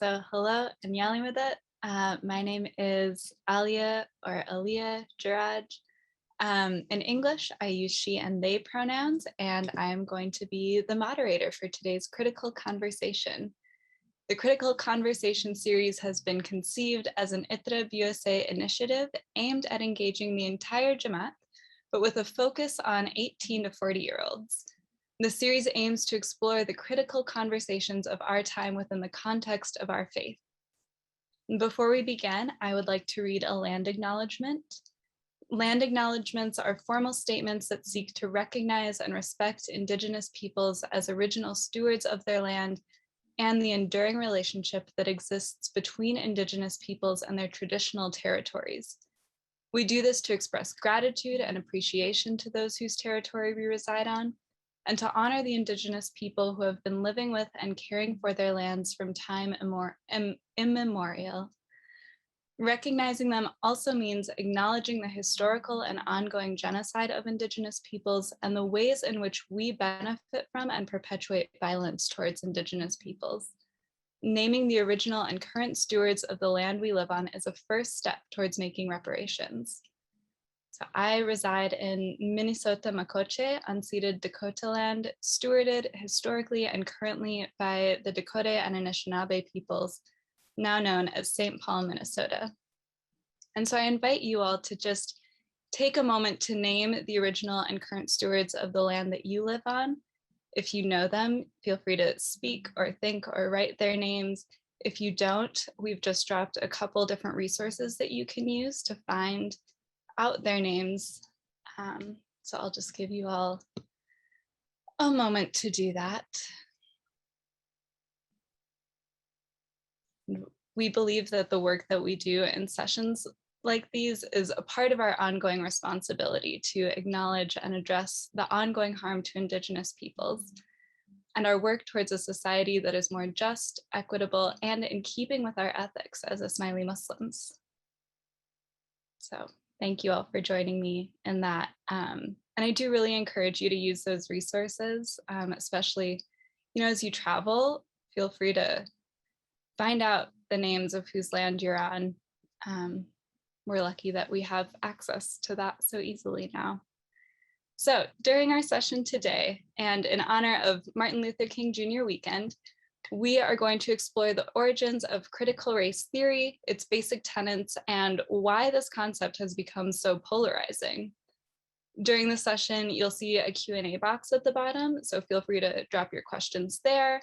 So hello and yelling with it. My name is Alia Jeraj. In English, I use she and they pronouns, and I'm going to be the moderator for today's critical conversation. The Critical Conversation series has been conceived as an ITREB USA initiative aimed at engaging the entire Jamaat, but with a focus on 18 to 40-year-olds. The series aims to explore the critical conversations of our time within the context of our faith. Before we begin, I would like to read a land acknowledgement. Land acknowledgements are formal statements that seek to recognize and respect Indigenous peoples as original stewards of their land and the enduring relationship that exists between Indigenous peoples and their traditional territories. We do this to express gratitude and appreciation to those whose territory we reside on, and to honor the Indigenous people who have been living with and caring for their lands from time immemorial. Recognizing them also means acknowledging the historical and ongoing genocide of Indigenous peoples and the ways in which we benefit from and perpetuate violence towards Indigenous peoples. Naming the original and current stewards of the land we live on is a first step towards making reparations. So I reside in Minnesota Makoche, unceded Dakota land, stewarded historically and currently by the Dakota and Anishinaabe peoples, now known as St. Paul, Minnesota. And so I invite you all to just take a moment to name the original and current stewards of the land that you live on. If you know them, feel free to speak or think or write their names. If you don't, we've just dropped a couple different resources that you can use to find out their names. So I'll just give you all a moment to do that. We believe that the work that we do in sessions like these is a part of our ongoing responsibility to acknowledge and address the ongoing harm to Indigenous peoples, and our work towards a society that is more just, equitable, and in keeping with our ethics as Ismaili Muslims. So thank you all for joining me in that. And I do really encourage you to use those resources, especially, as you travel, feel free to find out the names of whose land you're on. We're lucky that we have access to that so easily now. So during our session today, and in honor of Martin Luther King Jr. weekend, we are going to explore the origins of critical race theory, its basic tenets, and why this concept has become so polarizing. During the session, you'll see a Q&A box at the bottom, so feel free to drop your questions there.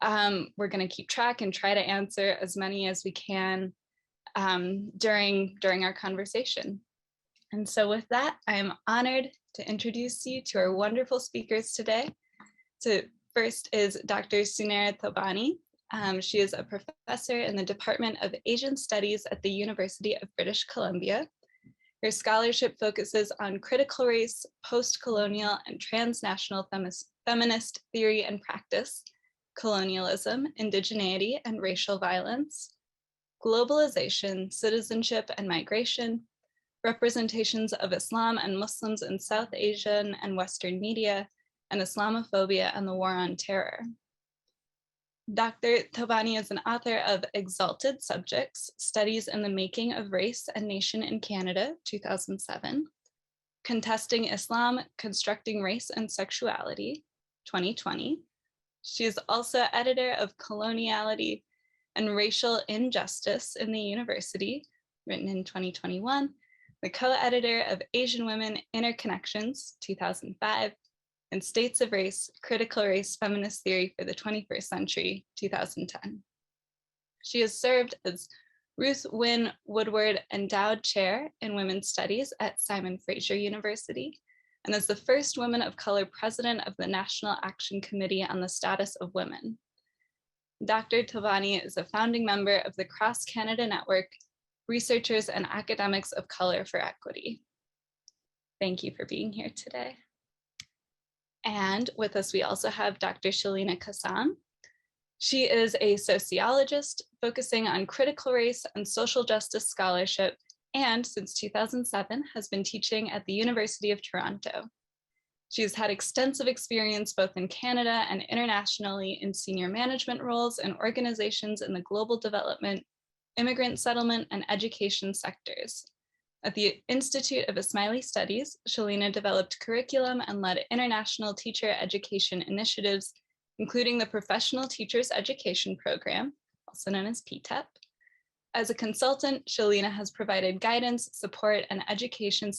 We're going to keep track and try to answer as many as we can during our conversation. And so with that, I am honored to introduce you to our wonderful speakers today. So first is Dr. Sunair Thobani. She is a professor in the Department of Asian Studies at the University of British Columbia. Her scholarship focuses on critical race, post-colonial, and transnational feminist theory and practice, colonialism, indigeneity, and racial violence, globalization, citizenship and migration, representations of Islam and Muslims in South Asian and Western media, and Islamophobia and the War on Terror. Dr. Thobani is an author of Exalted Subjects, Studies in the Making of Race and Nation in Canada, 2007, Contesting Islam, Constructing Race and Sexuality, 2020. She is also editor of Coloniality and Racial Injustice in the University, written in 2021, the co-editor of Asian Women Interconnections, 2005, and States of Race, Critical Race Feminist Theory for the 21st Century, 2010. She has served as Ruth Wynn Woodward Endowed Chair in Women's Studies at Simon Fraser University, and as the first woman of color president of the National Action Committee on the Status of Women. Dr. Thobani is a founding member of the Cross Canada Network, Researchers and Academics of Color for Equity. Thank you for being here today. And with us, we also have Dr. Shelina Kassam. She is a sociologist focusing on critical race and social justice scholarship, and since 2007 has been teaching at the University of Toronto. She's had extensive experience both in Canada and internationally in senior management roles in organizations in the global development, immigrant settlement, and education sectors. At the Institute of Ismaili Studies, Shelina developed curriculum and led international teacher education initiatives, including the Professional Teachers Education Program, also known as PTEP. As a consultant, Shelina has provided guidance, support, and education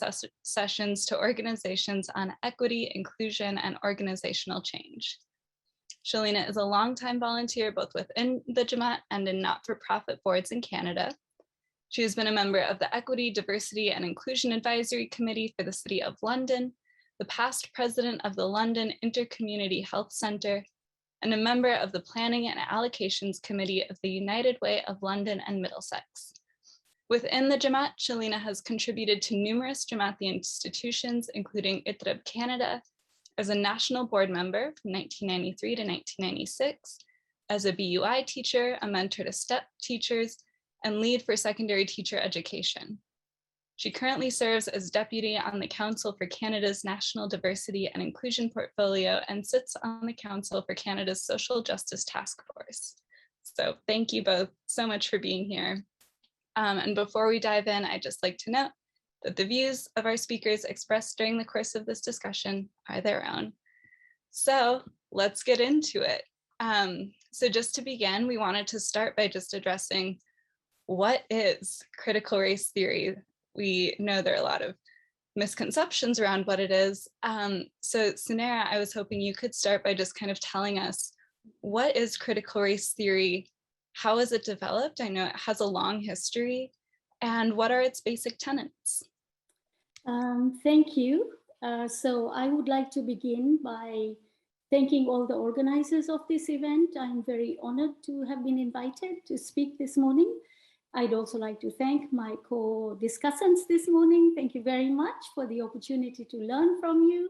sessions to organizations on equity, inclusion, and organizational change. Shelina is a longtime volunteer both within the Jamaat and in not-for-profit boards in Canada. She has been a member of the Equity, Diversity, and Inclusion Advisory Committee for the City of London, the past president of the London Intercommunity Health Centre, and a member of the Planning and Allocations Committee of the United Way of London and Middlesex. Within the Jamaat, Shelina has contributed to numerous Jamaati institutions, including ITREB Canada, as a national board member from 1993 to 1996, as a BUI teacher, a mentor to STEP teachers, and lead for secondary teacher education. She currently serves as deputy on the Council for Canada's National Diversity and Inclusion Portfolio and sits on the Council for Canada's Social Justice Task Force. So thank you both so much for being here. And before we dive in, I'd just like to note that the views of our speakers expressed during the course of this discussion are their own. So let's get into it. So just to begin, we wanted to start by just addressing what is critical race theory. We know there are a lot of misconceptions around what it is. So Sunera, I was hoping you could start by just kind of telling us, what is critical race theory? How is it developed? I know it has a long history. And what are its basic tenets? Thank you. So I would like to begin by thanking all the organizers of this event. I'm very honored to have been invited to speak this morning. I'd also like to thank my co-discussants this morning. Thank you very much for the opportunity to learn from you.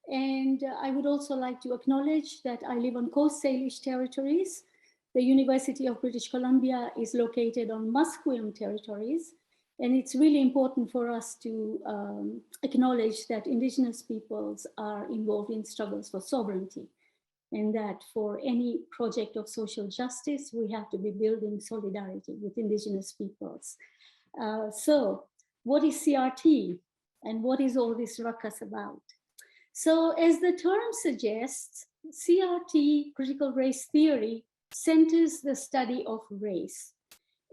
And I would also like to acknowledge that I live on Coast Salish territories. The University of British Columbia is located on Musqueam territories. And it's really important for us to acknowledge that Indigenous peoples are involved in struggles for sovereignty, and that for any project of social justice, we have to be building solidarity with Indigenous peoples. So what is CRT and what is all this ruckus about? So as the term suggests, CRT, critical race theory, centers the study of race.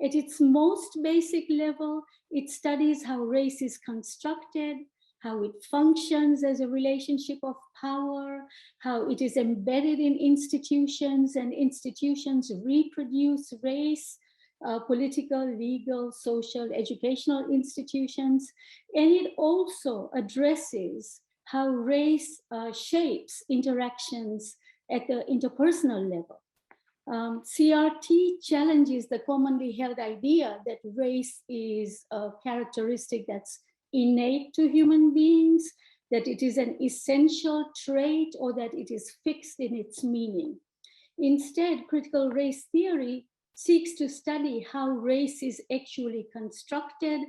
At its most basic level, it studies how race is constructed, how it functions as a relationship of power, how it is embedded in institutions, and institutions reproduce race, political, legal, social, educational institutions. And it also addresses how race shapes interactions at the interpersonal level. CRT challenges the commonly held idea that race is a characteristic that's innate to human beings, that it is an essential trait, or that it is fixed in its meaning. Instead, critical race theory seeks to study how race is actually constructed,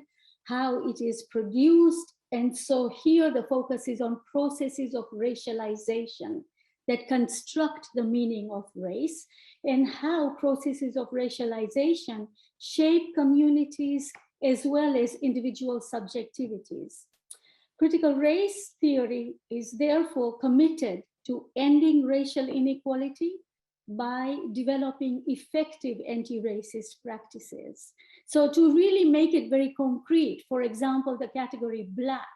how it is produced, and so here the focus is on processes of racialization that construct the meaning of race, and how processes of racialization shape communities as well as individual subjectivities. Critical race theory is therefore committed to ending racial inequality by developing effective anti-racist practices. So to really make it very concrete, for example, the category Black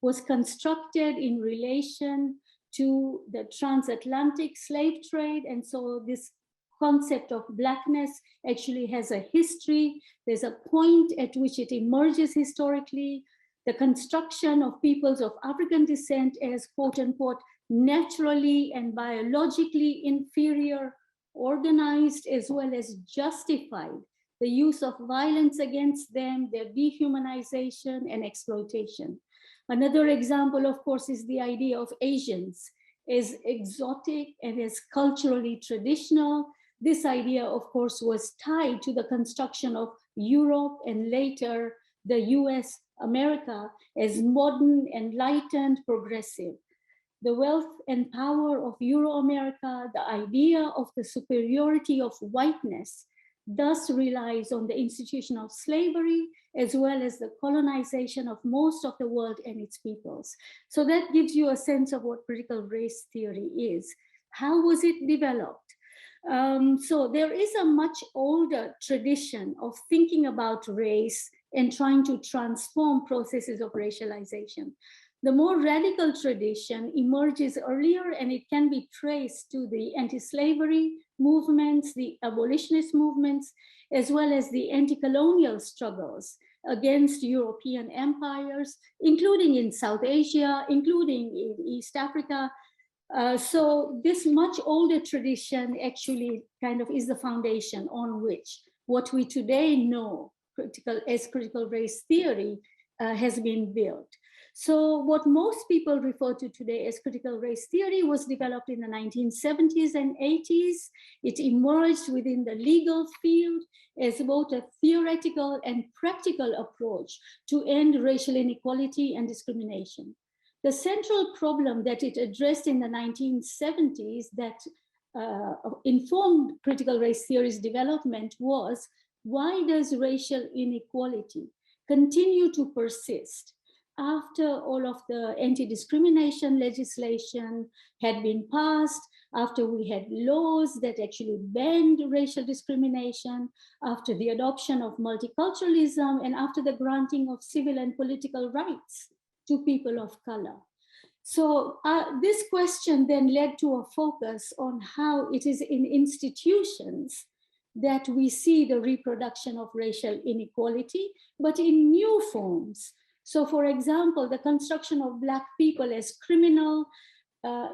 was constructed in relation to the transatlantic slave trade, and so this concept of Blackness actually has a history. There's a point at which it emerges historically. The construction of peoples of African descent as quote unquote naturally and biologically inferior, organized as well as justified the use of violence against them, their dehumanization and exploitation. Another example, of course, is the idea of Asians as exotic and as culturally traditional. This idea, of course, was tied to the construction of Europe and later the US, America, as modern, enlightened, progressive. the wealth and power of Euro-America, the idea of the superiority of whiteness, thus relies on the institution of slavery, as well as the colonization of most of the world and its peoples. So that gives you a sense of what critical race theory is. How was it developed? So there is a much older tradition of thinking about race and trying to transform processes of racialization. The more radical tradition emerges earlier, and it can be traced to the anti-slavery movements, the abolitionist movements, as well as the anti-colonial struggles against European empires, including in South Asia, including in East Africa. So this much older tradition actually kind of is the foundation on which what we today know as critical race theory has been built. So what most people refer to today as critical race theory was developed in the 1970s and 80s. It emerged within the legal field as both a theoretical and practical approach to end racial inequality and discrimination. The central problem that it addressed in the 1970s that informed critical race theory's development was, why does racial inequality continue to persist after all of the anti-discrimination legislation had been passed, after we had laws that actually banned racial discrimination, after the adoption of multiculturalism, and after the granting of civil and political rights to people of color? So this question then led to a focus on how it is in institutions that we see the reproduction of racial inequality, but in new forms. So for example, the construction of Black people as criminal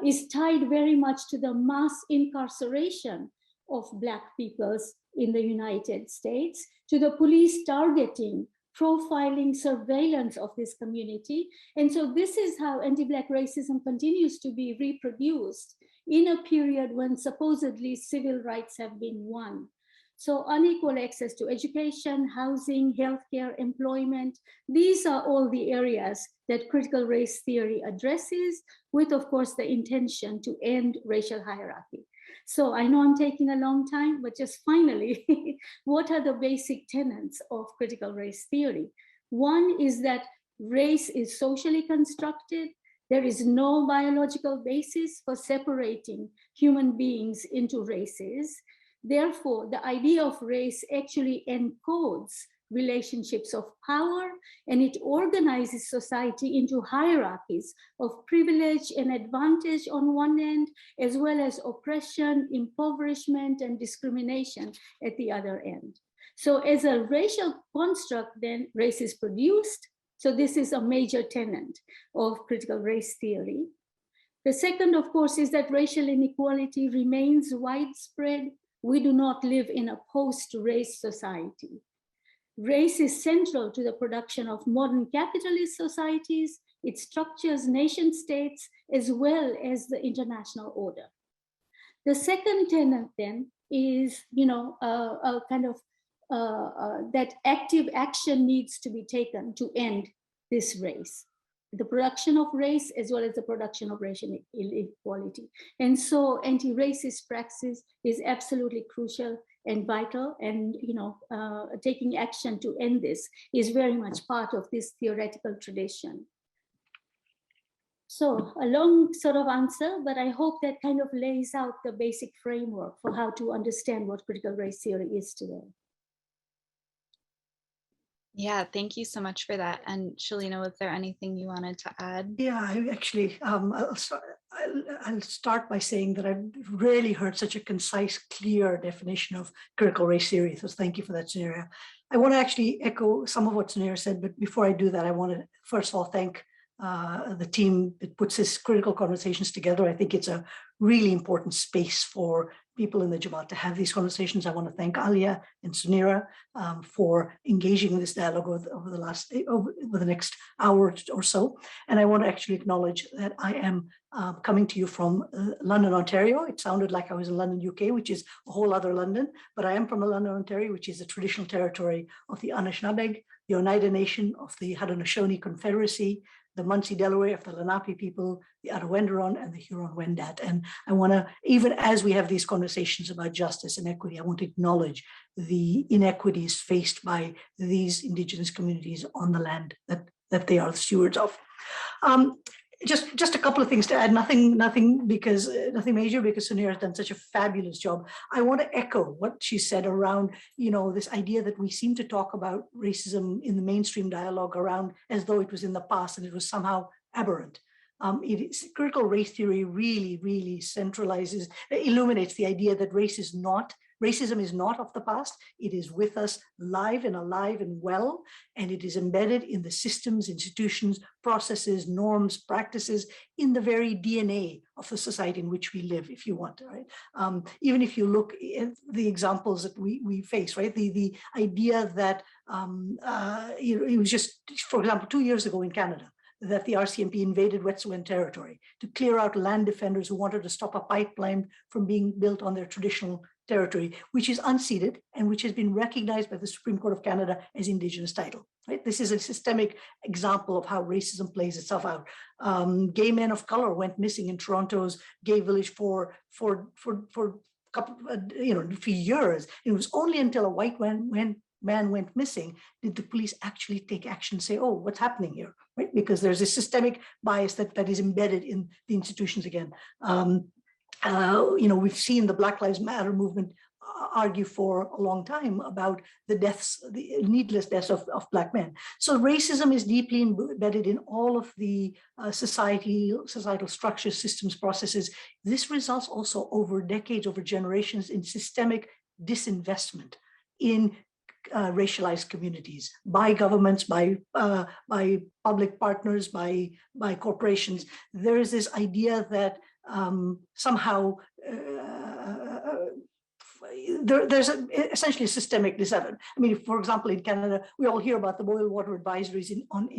is tied very much to the mass incarceration of Black peoples in the United States, to the police targeting, profiling, surveillance of this community. And so this is how anti-Black racism continues to be reproduced in a period when supposedly civil rights have been won. So unequal access to education, housing, healthcare, employment, these are all the areas that critical race theory addresses, with, of course, the intention to end racial hierarchy. So I know I'm taking a long time, but just finally, what are the basic tenets of critical race theory? One is that race is socially constructed. There is no biological basis for separating human beings into races. Therefore, the idea of race actually encodes relationships of power, and it organizes society into hierarchies of privilege and advantage on one end, as well as oppression, impoverishment, and discrimination at the other end. So as a racial construct, then race is produced. So this is a major tenet of critical race theory. The second, of course, is that racial inequality remains widespread. We do not live in a post-race society. Race is central to the production of modern capitalist societies. It structures nation states as well as the international order. The second tenet then is, a kind of that active action needs to be taken to end this race, the production of race as well as the production of racial inequality. And so anti-racist praxis is absolutely crucial and vital, and taking action to end this is very much part of this theoretical tradition. So a long sort of answer, but I hope that kind of lays out the basic framework for how to understand what critical race theory is today. Yeah, thank you so much for that. And Shelina, was there anything you wanted to add? Yeah, I actually, I'll start by saying that I've rarely heard such a concise, clear definition of critical race theory. So thank you for that, Sunera. I want to actually echo some of what Sunera said, but before I do that, I want to first of all thank the team that puts this critical conversations together. I think it's a really important space for people in the Jamaat to have these conversations. I want to thank Alia and Sunera for engaging in this dialogue over the next hour or so. And I want to actually acknowledge that I am coming to you from London, Ontario. It sounded like I was in London, UK, which is a whole other London, but I am from London, Ontario, which is the traditional territory of the Anishinaabe, the Oneida Nation, of the Haudenosaunee Confederacy, the Munsee Delaware of the Lenape people, the Arawindaron, and the Huron-Wendat. And I want to, even as we have these conversations about justice and equity, I want to acknowledge the inequities faced by these indigenous communities on the land that they are the stewards of. Just a couple of things to add, nothing major, because Sunair has done such a fabulous job. I want to echo what she said around, this idea that we seem to talk about racism in the mainstream dialogue around as though it was in the past and it was somehow aberrant. Critical race theory really, really illuminates the idea that racism is not of the past. It is with us live and alive and well, and it is embedded in the systems, institutions, processes, norms, practices, in the very DNA of the society in which we live, if you want, right? Even if you look at the examples that we face, right? The idea that, it was just, for example, 2 years ago in Canada, that the RCMP invaded Wet'suwet'en territory to clear out land defenders who wanted to stop a pipeline from being built on their traditional territory, which is unceded and which has been recognized by the Supreme Court of Canada as Indigenous title. Right? This is a systemic example of how racism plays itself out. Gay men of color went missing in Toronto's gay village for years. It was only until a white man went missing did the police actually take action, say, oh, what's happening here, right? Because there's a systemic bias that is embedded in the institutions again. We've seen the Black Lives Matter movement argue for a long time about the needless deaths of Black men. So racism is deeply embedded in all of the societal structures, systems, processes. This results also over decades, over generations, in systemic disinvestment in racialized communities by governments, by public partners, by corporations. There is this idea that somehow there's essentially a systemic disadvantage. I mean, for example, in Canada, we all hear about the boil water advisories on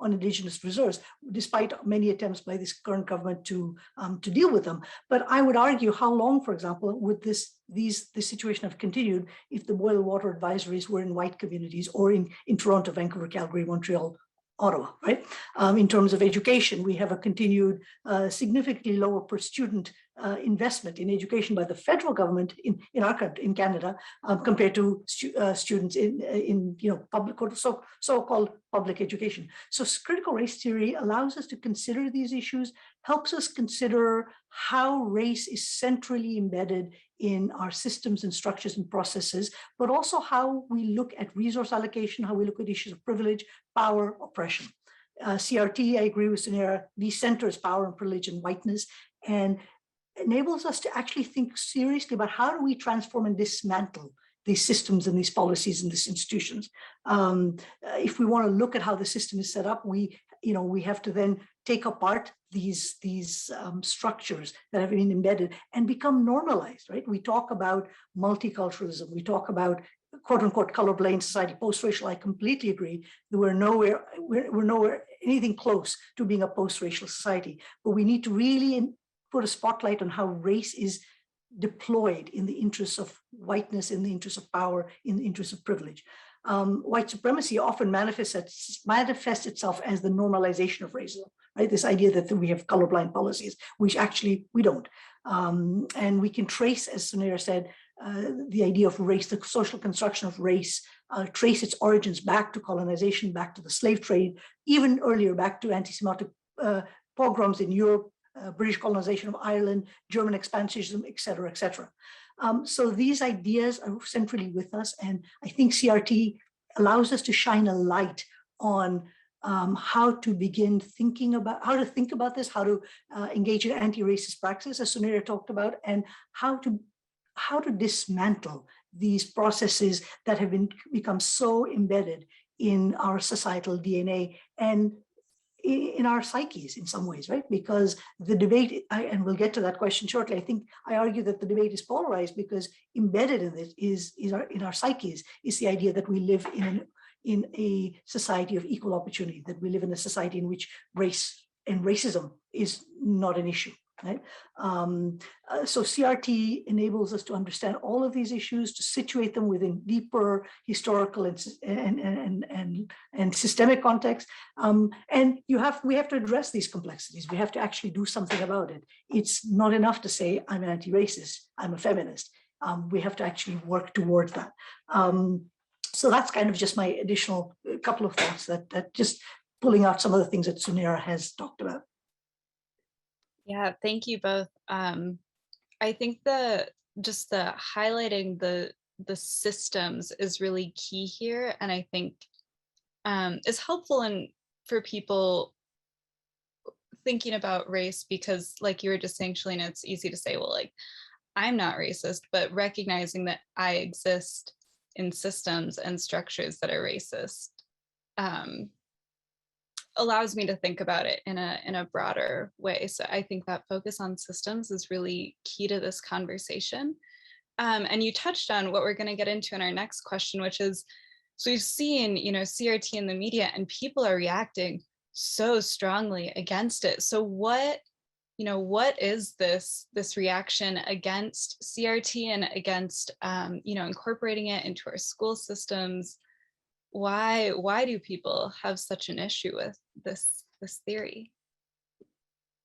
Indigenous reserves, despite many attempts by this current government to deal with them. But I would argue, how long, for example, would this situation have continued if the boil water advisories were in white communities or in Toronto, Vancouver, Calgary, Montreal, Ottawa, right? In terms of education, we have a continued significantly lower per student investment in education by the federal government in our country, in Canada, compared to students in public, so-called public education. So critical race theory allows us to consider these issues, helps us consider how race is centrally embedded in our systems and structures and processes, but also how we look at resource allocation, how we look at issues of privilege, power, oppression. CRT, I agree with Sunera, decenters power and privilege and whiteness, and enables us to actually think seriously about how do we transform and dismantle these systems and these policies and these institutions. If we want to look at how the system is set up, we have to then take apart these structures that have been embedded and become normalized, right? We talk about multiculturalism, we talk about quote unquote colorblind society, post-racial. I completely agree that we're nowhere anything close to being a post-racial society, but we need to really put a spotlight on how race is deployed in the interests of whiteness, in the interests of power, in the interests of privilege. White supremacy often manifests itself as the normalization of racism, right? This idea that we have colorblind policies, which actually we don't. And we can trace, as Sunair said, the idea of race, the social construction of race, trace its origins back to colonization, back to the slave trade, even earlier back to anti-Semitic pogroms in Europe, British colonization of Ireland, German expansionism, et cetera, et cetera. So these ideas are centrally with us, and I think CRT allows us to shine a light on how to begin thinking about, how to think about this, how to engage in anti-racist practices, as Sunera talked about, and how to dismantle these processes that have become so embedded in our societal DNA and in our psyches in some ways, right? Because the debate, and we'll get to that question shortly, I argue that the debate is polarized because embedded in it in our psyches is the idea that we live in a society of equal opportunity, that we live in a society in which race and racism is not an issue right? So CRT enables us to understand all of these issues, to situate them within deeper historical and systemic context. And we have to address these complexities. We have to actually do something about it. It's not enough to say, I'm an anti-racist, I'm a feminist. We have to actually work towards that. So that's kind of just my additional couple of thoughts that just pulling out some of the things that Sunera has talked about. Yeah, thank you both. I think just the highlighting the systems is really key here, and I think is helpful for people thinking about race, because like you were just saying, Shelina, it's easy to say, well, like, I'm not racist, but recognizing that I exist in systems and structures that are racist allows me to think about it in a broader way. So I think that focus on systems is really key to this conversation. And you touched on what we're going to get into in our next question, which is, so we've seen, CRT in the media, and people are reacting so strongly against it. So what is this reaction against CRT and against, incorporating it into our school systems? Why do people have such an issue with this theory?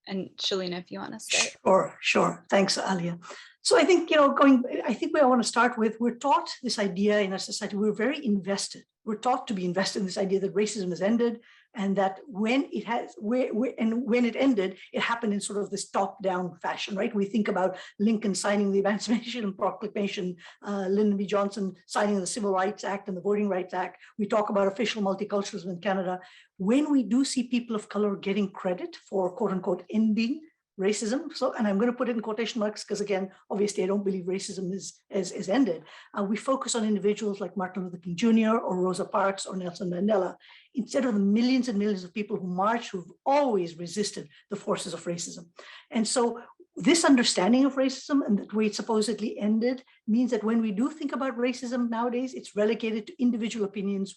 And Shelina, if you want to start. Sure. Thanks, Alia. So I think, I think where I want to start with, we're taught this idea in our society, we're very invested. We're taught to be invested in this idea that racism has ended, and that when it ended, it happened in sort of this top-down fashion, right? We think about Lincoln signing the Emancipation Proclamation, Lyndon B. Johnson signing the Civil Rights Act and the Voting Rights Act. We talk about official multiculturalism in Canada. When we do see people of color getting credit for quote unquote ending racism, and I'm going to put it in quotation marks because, again, obviously I don't believe racism is ended. We focus on individuals like Martin Luther King Jr. or Rosa Parks or Nelson Mandela, instead of the millions and millions of people who march, who've always resisted the forces of racism. And so this understanding of racism and the way it supposedly ended means that when we do think about racism nowadays, it's relegated to individual opinions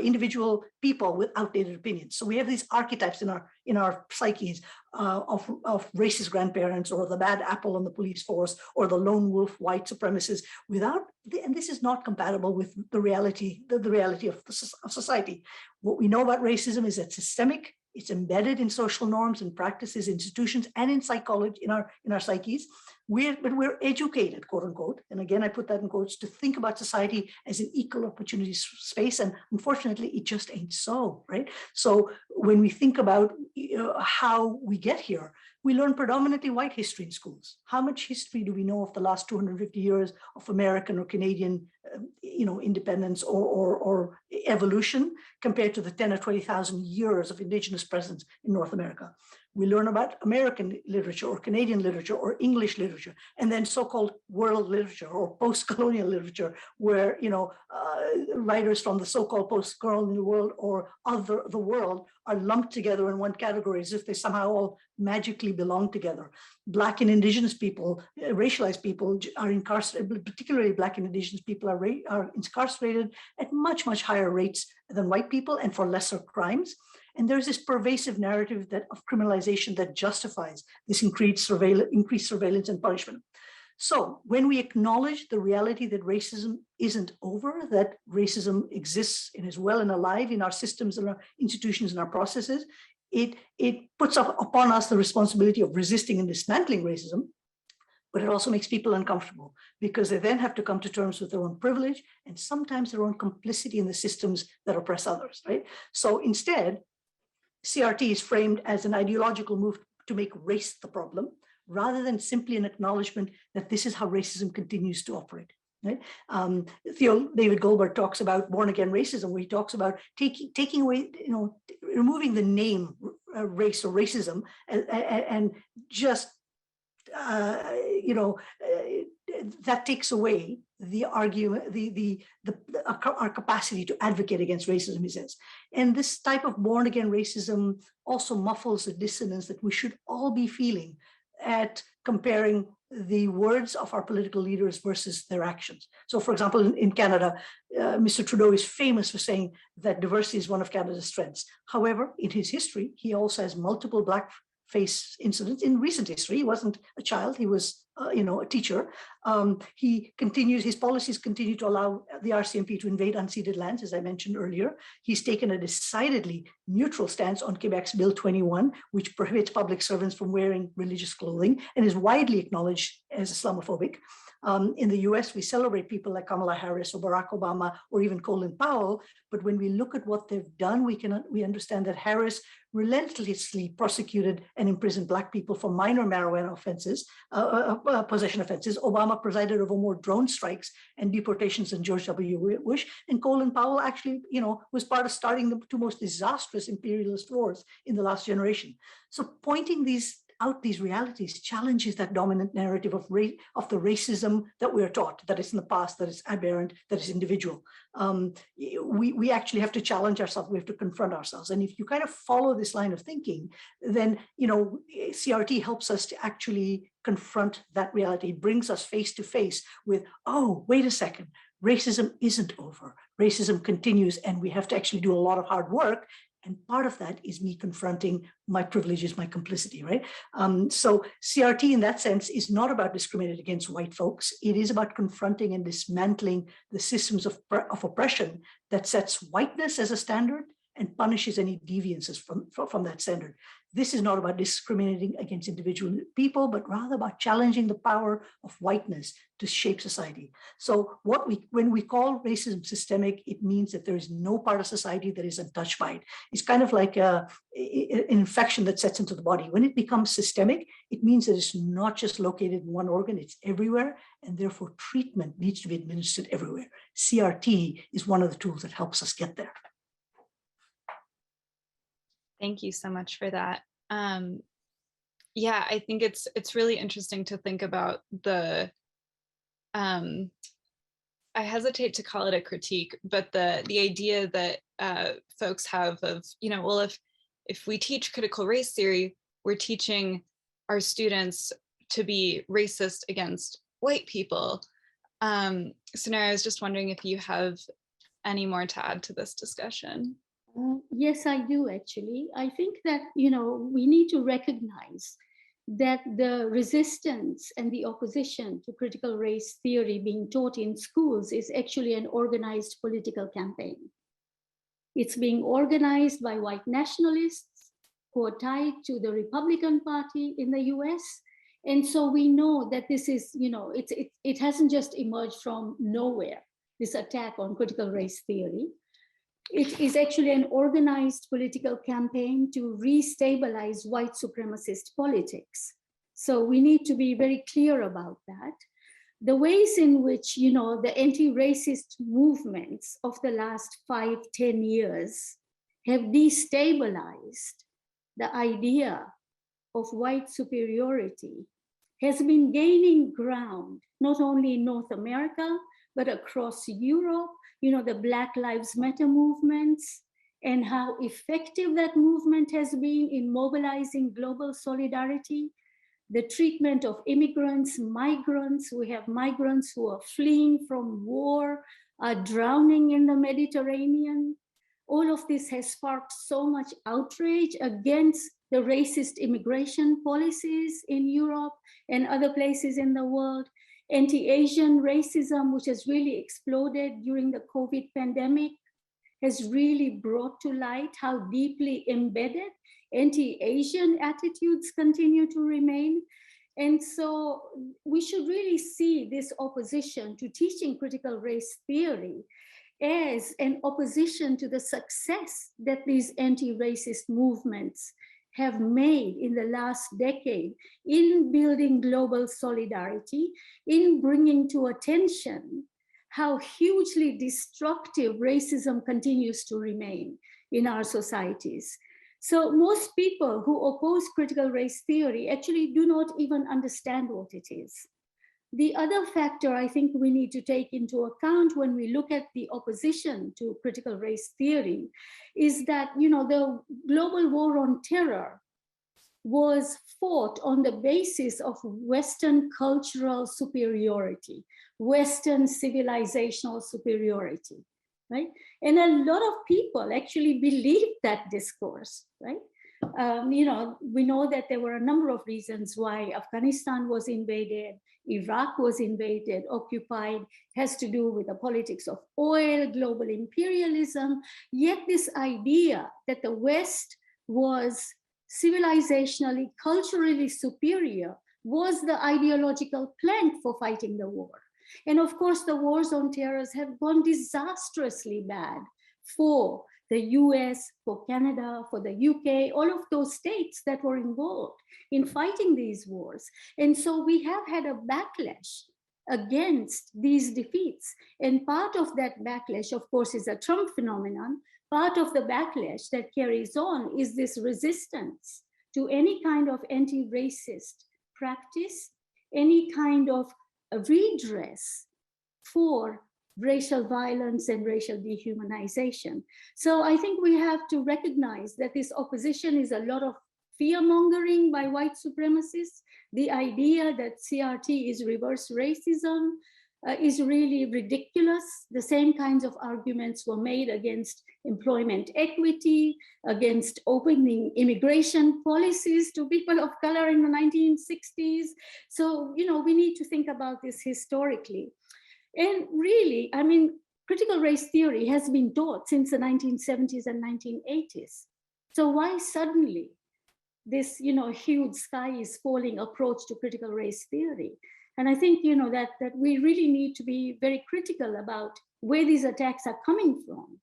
individual people with outdated opinions. So we have these archetypes in our psyches of racist grandparents, or the bad apple on the police force, or the lone wolf white supremacist, and this is not compatible with the reality of society. What we know about racism is that systemic. It's embedded in social norms and practices, institutions, and in psychology, in our psyches. But we're educated, quote unquote, and again, I put that in quotes, to think about society as an equal opportunity space. And unfortunately, it just ain't so, right? So when we think about how we get here, we learn predominantly white history in schools. How much history do we know of the last 250 years of American or Canadian, independence or evolution compared to the 10 or 20,000 years of indigenous presence in North America? We learn about American literature or Canadian literature or English literature, and then so-called world literature or post-colonial literature, where writers from the so-called post-colonial world or the world are lumped together in one category as if they somehow all magically belong together. Black and indigenous people, racialized people, are incarcerated, particularly Black and indigenous people are incarcerated at much, much higher rates than white people and for lesser crimes. And there's this pervasive narrative of criminalization that justifies this increased surveillance and punishment. So when we acknowledge the reality that racism isn't over, that racism exists and is well and alive in our systems and our institutions and our processes, it puts upon us the responsibility of resisting and dismantling racism, but it also makes people uncomfortable because they then have to come to terms with their own privilege and sometimes their own complicity in the systems that oppress others, right? So instead, CRT is framed as an ideological move to make race the problem, rather than simply an acknowledgement that this is how racism continues to operate. Right? Theo David Goldberg talks about born-again racism, where he talks about taking away, removing the name race or racism, and just, that takes away the argument, our capacity to advocate against racism, he says. And this type of born-again racism also muffles the dissonance that we should all be feeling at comparing the words of our political leaders versus their actions. So, for example, in Canada, Mr. Trudeau is famous for saying that diversity is one of Canada's strengths. However, in his history, he also has multiple Black face incidents in recent history. He wasn't a child, he was a teacher. His policies continue to allow the RCMP to invade unceded lands, as I mentioned earlier. He's taken a decidedly neutral stance on Quebec's Bill 21, which prohibits public servants from wearing religious clothing and is widely acknowledged as Islamophobic. In the US, we celebrate people like Kamala Harris or Barack Obama or even Colin Powell. But when we look at what they've done, we understand that Harris relentlessly prosecuted and imprisoned Black people for minor marijuana offenses, possession offenses. Obama presided over more drone strikes and deportations than George W. Bush. And Colin Powell actually, was part of starting the two most disastrous imperialist wars in the last generation. So pointing these realities challenges that dominant narrative of the racism that we are taught, that it's in the past, that it's aberrant, that it's individual. We actually have to challenge ourselves. We have to confront ourselves. And if you kind of follow this line of thinking, then CRT helps us to actually confront that reality. It brings us face to face with, oh, wait a second, racism isn't over. Racism continues, and we have to actually do a lot of hard work. And part of that is me confronting my privileges, my complicity, right? So CRT in that sense is not about discriminating against white folks. It is about confronting and dismantling the systems of oppression that sets whiteness as a standard and punishes any deviances from that standard. This is not about discriminating against individual people, but rather about challenging the power of whiteness to shape society. So when we call racism systemic, it means that there is no part of society that is untouched by it. It's kind of like an infection that sets into the body. When it becomes systemic, it means that it's not just located in one organ, it's everywhere, and therefore treatment needs to be administered everywhere. CRT is one of the tools that helps us get there. Thank you so much for that. Yeah, I think it's really interesting to think about the, I hesitate to call it a critique, but the idea that folks have of, well, if we teach critical race theory, we're teaching our students to be racist against white people. Sunair, I was just wondering if you have any more to add to this discussion. Yes, I do, actually. I think that, we need to recognize that the resistance and the opposition to critical race theory being taught in schools is actually an organized political campaign. It's being organized by white nationalists who are tied to the Republican Party in the US. And so we know that this is, it hasn't just emerged from nowhere, this attack on critical race theory. It is actually an organized political campaign to restabilize white supremacist politics. So we need to be very clear about that. The ways in which, the anti-racist movements of the last 5-10 years have destabilized the idea of white superiority has been gaining ground, not only in North America, but across Europe, the Black Lives Matter movements, and how effective that movement has been in mobilizing global solidarity, the treatment of immigrants, migrants. We have migrants who are fleeing from war, are drowning in the Mediterranean. All of this has sparked so much outrage against the racist immigration policies in Europe and other places in the world. Anti-Asian racism, which has really exploded during the COVID pandemic, has really brought to light how deeply embedded anti-Asian attitudes continue to remain. And so we should really see this opposition to teaching critical race theory as an opposition to the success that these anti-racist movements have made in the last decade in building global solidarity, in bringing to attention how hugely destructive racism continues to remain in our societies. So most people who oppose critical race theory actually do not even understand what it is. The other factor I think we need to take into account when we look at the opposition to critical race theory is that, the global war on terror was fought on the basis of Western cultural superiority, Western civilizational superiority, right? And a lot of people actually believe that discourse, right? We know that there were a number of reasons why Afghanistan was invaded, Iraq was invaded, occupied, has to do with the politics of oil, global imperialism. Yet this idea that the West was civilizationally, culturally superior was the ideological plank for fighting the war. And of course, the wars on terrors have gone disastrously bad for the US, for Canada, for the UK, all of those states that were involved in fighting these wars. And so we have had a backlash against these defeats. And part of that backlash, of course, is a Trump phenomenon. Part of the backlash that carries on is this resistance to any kind of anti-racist practice, any kind of redress for racial violence and racial dehumanization. So I think we have to recognize that this opposition is a lot of fear-mongering by white supremacists. The idea that CRT is reverse racism is really ridiculous. The same kinds of arguments were made against employment equity, against opening immigration policies to people of color in the 1960s. So, we need to think about this historically. And really, critical race theory has been taught since the 1970s and 1980s. So why suddenly this, huge sky is falling approach to critical race theory? And I think, that we really need to be very critical about where these attacks are coming from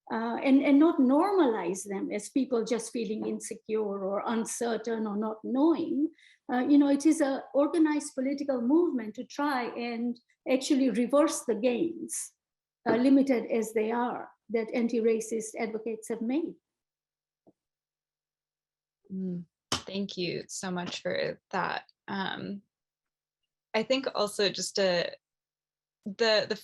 and not normalize them as people just feeling insecure or uncertain or not knowing. It is an organized political movement to try and actually reverse the gains, limited as they are, that anti-racist advocates have made. Thank you so much for that. I think also just the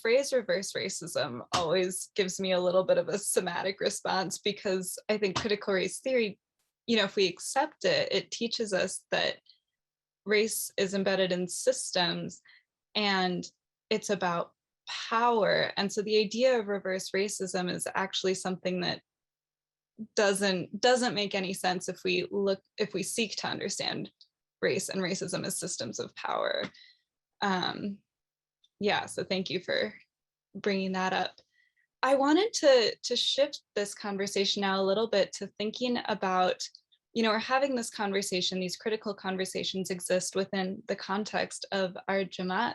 phrase reverse racism always gives me a little bit of a somatic response, because I think critical race theory, if we accept it, it teaches us that race is embedded in systems and it's about power. And so the idea of reverse racism is actually something that doesn't make any sense if we seek to understand race and racism as systems of power. So thank you for bringing that up. I wanted to shift this conversation now a little bit to thinking about, we're having this conversation, these critical conversations exist within the context of our Jamaat.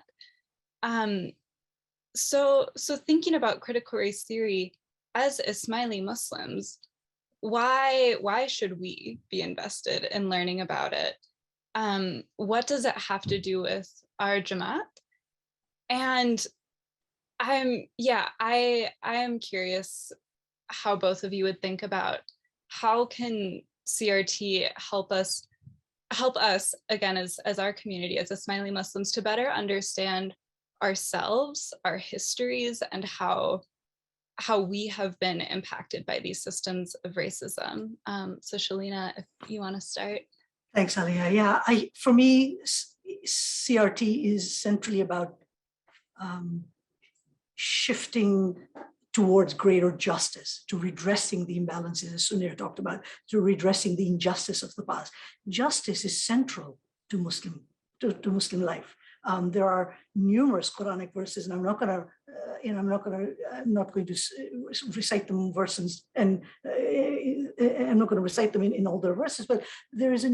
So thinking about critical race theory as Ismaili Muslims, why should we be invested in learning about it? What does it have to do with our Jamaat? And I am curious how both of you would think about how can CRT help us again as our community, as Ismaili Muslims, to better understand ourselves, our histories, and how we have been impacted by these systems of racism. So Shelina, if you want to start. Thanks, Alia. Yeah, for me, CRT is centrally about shifting towards greater justice, to redressing the imbalances, as Sunair talked about, to redressing the injustice of the past. Justice is central to Muslim life. There are numerous Quranic verses, and I'm not going to recite them verses, and I'm not going to recite them in all their verses. But there is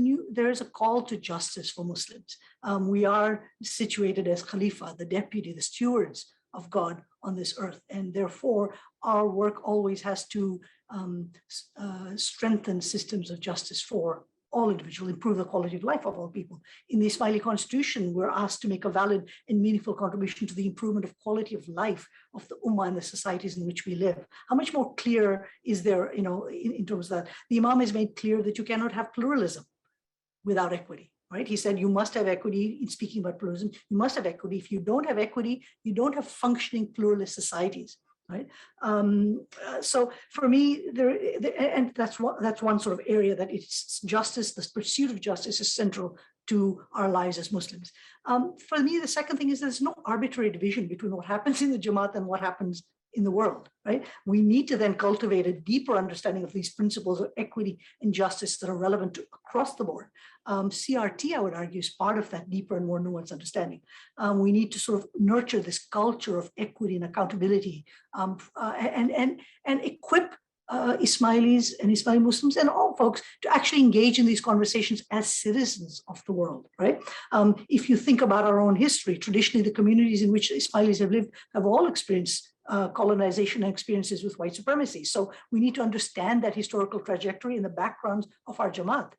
a call to justice for Muslims. We are situated as Khalifa, the deputy, the stewards of God on this earth, and therefore our work always has to strengthen systems of justice for all individuals, improve the quality of life of all people. In the Ismaili constitution, we're asked to make a valid and meaningful contribution to the improvement of quality of life of the Ummah and the societies in which we live. How much more clear is there, in terms of that? The Imam has made clear that you cannot have pluralism without equity, right? He said you must have equity. In speaking about pluralism, you must have equity. If you don't have equity, you don't have functioning pluralist societies. Right. So for me, and that's one sort of area that it's justice, the pursuit of justice is central to our lives as Muslims. For me, the second thing is there's no arbitrary division between what happens in the Jamaat and what happens in the world, right? We need to then cultivate a deeper understanding of these principles of equity and justice that are relevant to across the board. CRT, I would argue, is part of that deeper and more nuanced understanding. We need to sort of nurture this culture of equity and accountability, and equip Ismailis and Ismaili Muslims and all folks to actually engage in these conversations as citizens of the world, right? If you think about our own history, traditionally the communities in which Ismailis have lived have all experienced colonization and experiences with white supremacy. So we need to understand that historical trajectory in the backgrounds of our Jamaat.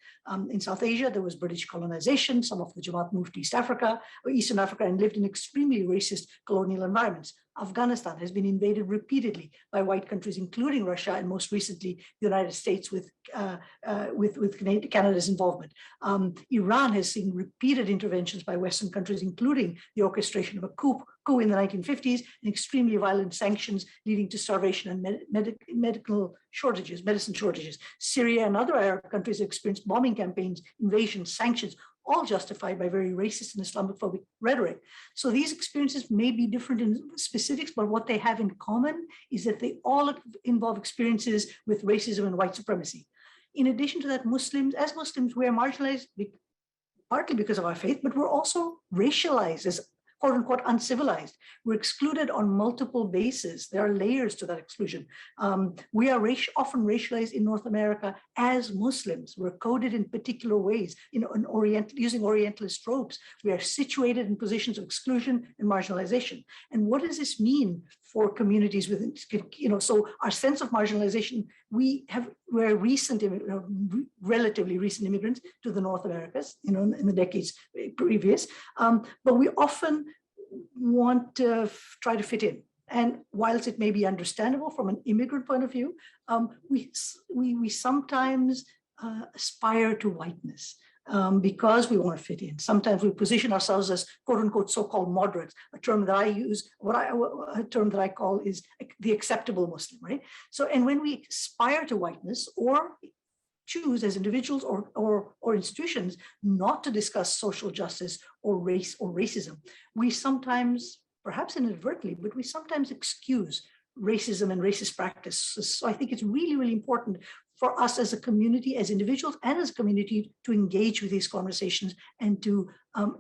In South Asia, there was British colonization. Some of the Jamaat moved to East Africa or Eastern Africa and lived in extremely racist colonial environments. Afghanistan has been invaded repeatedly by white countries, including Russia, and most recently the United States with Canada's involvement. Iran has seen repeated interventions by Western countries, including the orchestration of a coup in the 1950s and extremely violent sanctions leading to starvation and medicine shortages. Syria and other Arab countries experienced bombing campaigns, invasions, sanctions, all justified by very racist and Islamophobic rhetoric. So these experiences may be different in specifics, but what they have in common is that they all involve experiences with racism and white supremacy. In addition to that, as Muslims, we are marginalized partly because of our faith, but we're also racialized as quote unquote uncivilized. We're excluded on multiple bases. There are layers to that exclusion. We are often racialized in North America as Muslims. We're coded in particular ways, using Orientalist tropes. We are situated in positions of exclusion and marginalization. And what does this mean for communities within, so our sense of marginalization, we're relatively recent immigrants to the North Americas, in the decades previous, but we often want to try to fit in. And whilst it may be understandable from an immigrant point of view, we sometimes aspire to whiteness because we want to fit in. Sometimes we position ourselves as quote unquote so-called moderates, a term that I use, a term that I call is the acceptable Muslim, right? So, and when we aspire to whiteness or choose as individuals or institutions not to discuss social justice or race or racism, we sometimes, perhaps inadvertently, but we sometimes excuse racism and racist practices. So I think it's really, really important for us as a community, as individuals and as a community, to engage with these conversations and to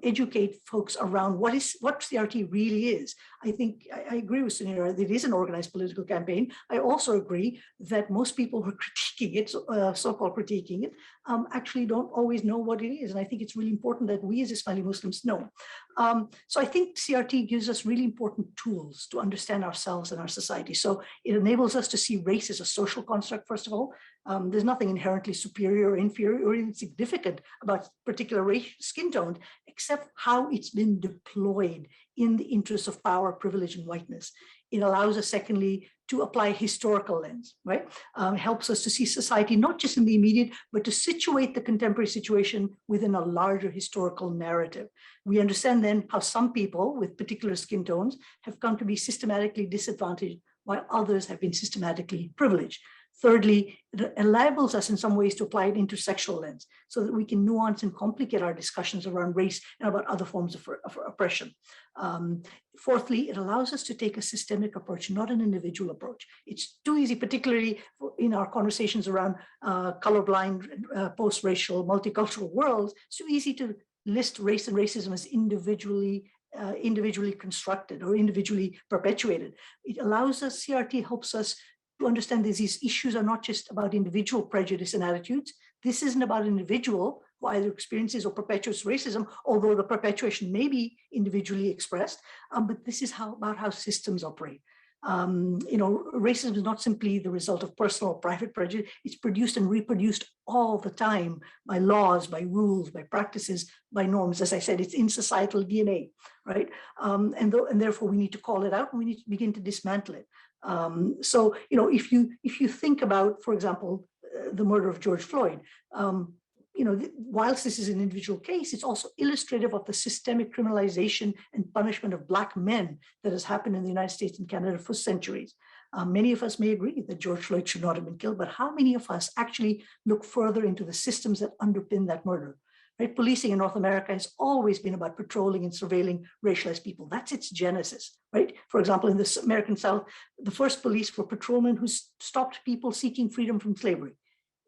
educate folks around what CRT really is. I think I agree with Sunera that it is an organized political campaign. I also agree that most people who are critiquing it, so-called critiquing it, actually don't always know what it is. And I think it's really important that we as Ismaili Muslims know. So I think CRT gives us really important tools to understand ourselves and our society. So it enables us to see race as a social construct, first of all. There's nothing inherently superior or inferior or insignificant about particular race, skin tone, except how it's been deployed in the interests of power, privilege, and whiteness. It allows us, secondly, to apply a historical lens, right? Helps us to see society not just in the immediate, but to situate the contemporary situation within a larger historical narrative. We understand then how some people with particular skin tones have come to be systematically disadvantaged while others have been systematically privileged. Thirdly, it enables us in some ways to apply an intersectional lens so that we can nuance and complicate our discussions around race and about other forms of oppression. Fourthly, it allows us to take a systemic approach, not an individual approach. It's too easy, particularly in our conversations around colorblind, post-racial, multicultural worlds. It's too easy to list race and racism as individually constructed or individually perpetuated. It allows us, CRT helps us to understand that these issues are not just about individual prejudice and attitudes. This isn't about an individual who either experiences or perpetuates racism, although the perpetuation may be individually expressed, but this is about how systems operate. Racism is not simply the result of personal or private prejudice. It's produced and reproduced all the time by laws, by rules, by practices, by norms. As I said, it's in societal DNA, right? And therefore we need to call it out and we need to begin to dismantle it. So, if you think about, for example, the murder of George Floyd, whilst this is an individual case, it's also illustrative of the systemic criminalization and punishment of Black men that has happened in the United States and Canada for centuries. Many of us may agree that George Floyd should not have been killed, but how many of us actually look further into the systems that underpin that murder? right? Policing in North America has always been about patrolling and surveilling racialized people. That's its genesis, right? For example, in the American South, the first police were patrolmen who stopped people seeking freedom from slavery.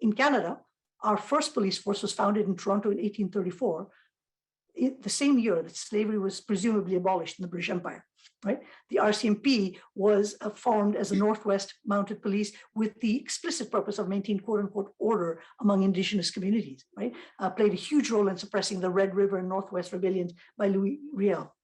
In Canada, our first police force was founded in Toronto in 1834, the same year that slavery was presumably abolished in the British Empire, right? The RCMP was formed as a Northwest Mounted Police with the explicit purpose of maintaining quote unquote order among Indigenous communities, right? Played a huge role in suppressing the Red River and Northwest rebellions by Louis Riel.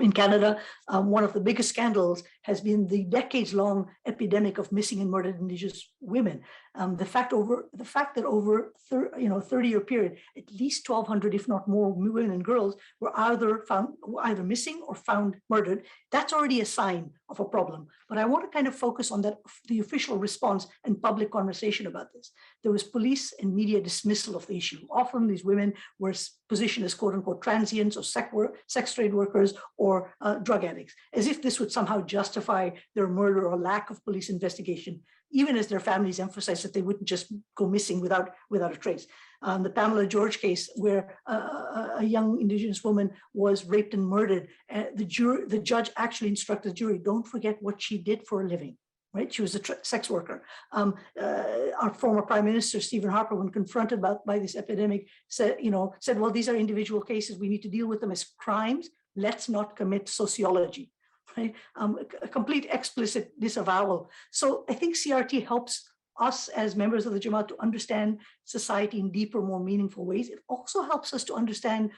In Canada, one of the biggest scandals has been the decades-long epidemic of missing and murdered Indigenous women. The fact that over 30-year period, at least 1,200, if not more, women and girls were either missing or found murdered. That's already a sign of a problem. But I want to kind of focus on the official response and public conversation about this. There was police and media dismissal of the issue. Often these women were positioned as quote unquote transients or sex trade workers or drug addicts, as if this would somehow justify their murder or lack of police investigation, even as their families emphasized that they wouldn't just go missing without a trace. The Pamela George case, where a young Indigenous woman was raped and murdered, the judge actually instructed the jury, don't forget what she did for a living. Right, she was a sex worker. Our former Prime Minister Stephen Harper, when confronted by this epidemic, said, well, these are individual cases. We need to deal with them as crimes. Let's not commit sociology. Right, a complete explicit disavowal. So I think CRT helps us as members of the Jamaat to understand society in deeper, more meaningful ways. It also helps us to understand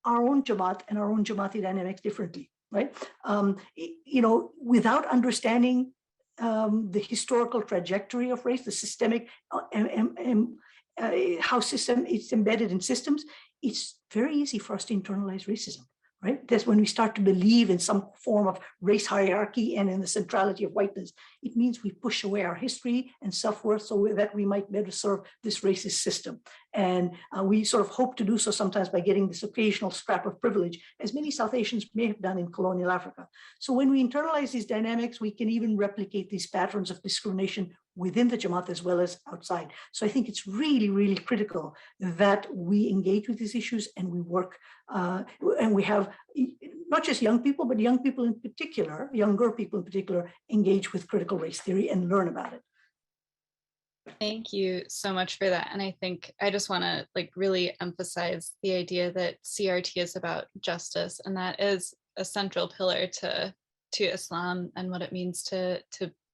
our own Jamaat and our own Jamaati dynamics differently. Right, without understanding the historical trajectory of race, the systemic, how it's embedded in systems, it's very easy for us to internalize racism, right? That's when we start to believe in some form of race hierarchy and in the centrality of whiteness. It means we push away our history and self-worth so that we might better serve this racist system. And we sort of hope to do so sometimes by getting this occasional scrap of privilege, as many South Asians may have done in colonial Africa. So when we internalize these dynamics, we can even replicate these patterns of discrimination within the Jamaat as well as outside. So I think it's really, really critical that we engage with these issues and we work, and we have not just young people, but young people in particular, younger people in particular, engage with critical race theory and learn about it. Thank you so much for that. And I think I just want to really emphasize the idea that CRT is about justice, and that is a central pillar to Islam and what it means to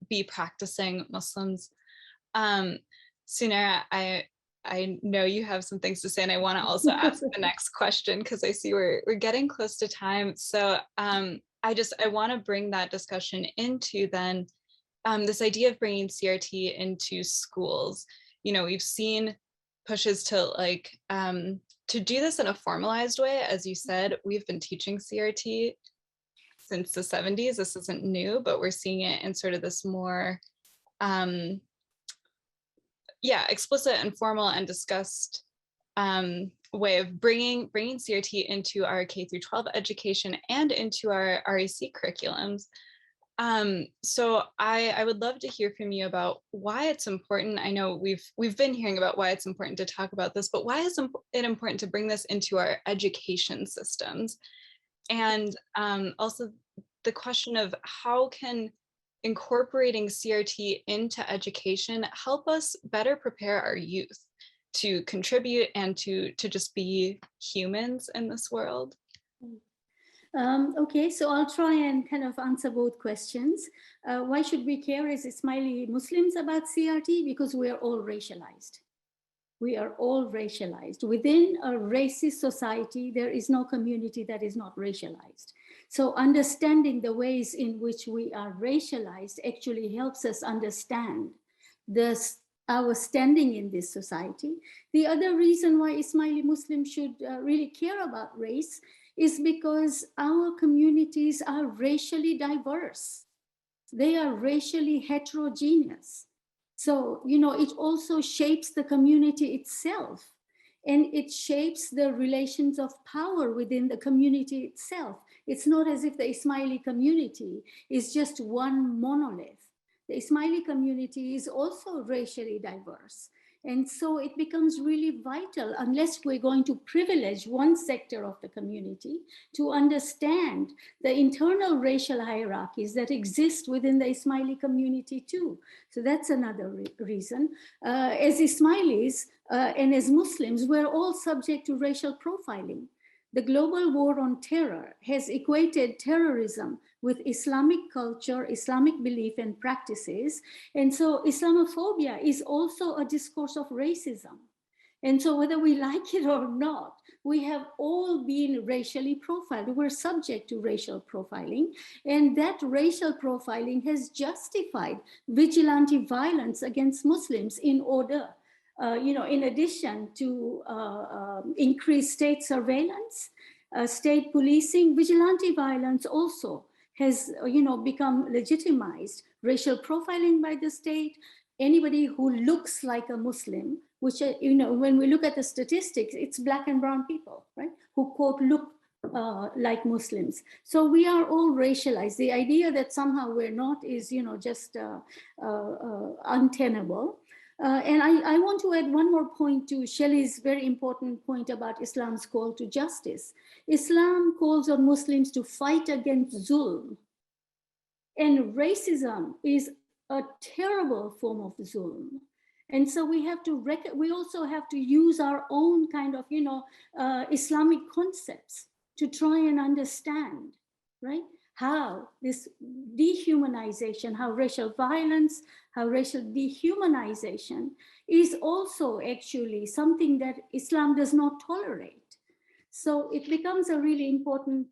be practicing Muslims. Sunair, I know you have some things to say, and I want to also ask the next question because I see we're getting close to time. So I want to bring that discussion into then this idea of bringing CRT into schools. We've seen pushes to do this in a formalized way. As you said, we've been teaching CRT since the 70s. This isn't new, but we're seeing it in sort of this more explicit and formal and discussed way of bringing CRT into our K through 12 education and into our REC curriculums. So I would love to hear from you about why it's important. I know we've been hearing about why it's important to talk about this, but why is it important to bring this into our education systems? And also the question of how can incorporating CRT into education help us better prepare our youth to contribute and to just be humans in this world? Okay, so I'll try and kind of answer both questions. Why should we care as Ismaili Muslims about CRT? Because we are all racialized. We are all racialized. Within a racist society, there is no community that is not racialized. So understanding the ways in which we are racialized actually helps us understand our standing in this society. The other reason why Ismaili Muslims should really care about race is because our communities are racially diverse. They are racially heterogeneous. So, it also shapes the community itself, and it shapes the relations of power within the community itself. It's not as if the Ismaili community is just one monolith. The Ismaili community is also racially diverse. And so it becomes really vital, unless we're going to privilege one sector of the community, to understand the internal racial hierarchies that exist within the Ismaili community too. So that's another reason. As Ismailis and as Muslims, we're all subject to racial profiling. The global war on terror has equated terrorism with Islamic culture, Islamic belief and practices. And so Islamophobia is also a discourse of racism. And so whether we like it or not, we have all been racially profiled. We're subject to racial profiling. And that racial profiling has justified vigilante violence against Muslims in order, in addition to increased state surveillance, state policing. Vigilante violence also has, become legitimized. Racial profiling by the state, anybody who looks like a Muslim, which, when we look at the statistics, it's Black and brown people, right, who quote look like Muslims. So we are all racialized. The idea that somehow we're not is, just untenable. And I want to add one more point to Shelley's very important point about Islam's call to justice. Islam calls on Muslims to fight against zulm. And racism is a terrible form of zulm. And so we also have to use our own kind of, Islamic concepts to try and understand, right? How this dehumanization, how racial violence, how racial dehumanization is also actually something that Islam does not tolerate. So it becomes a really important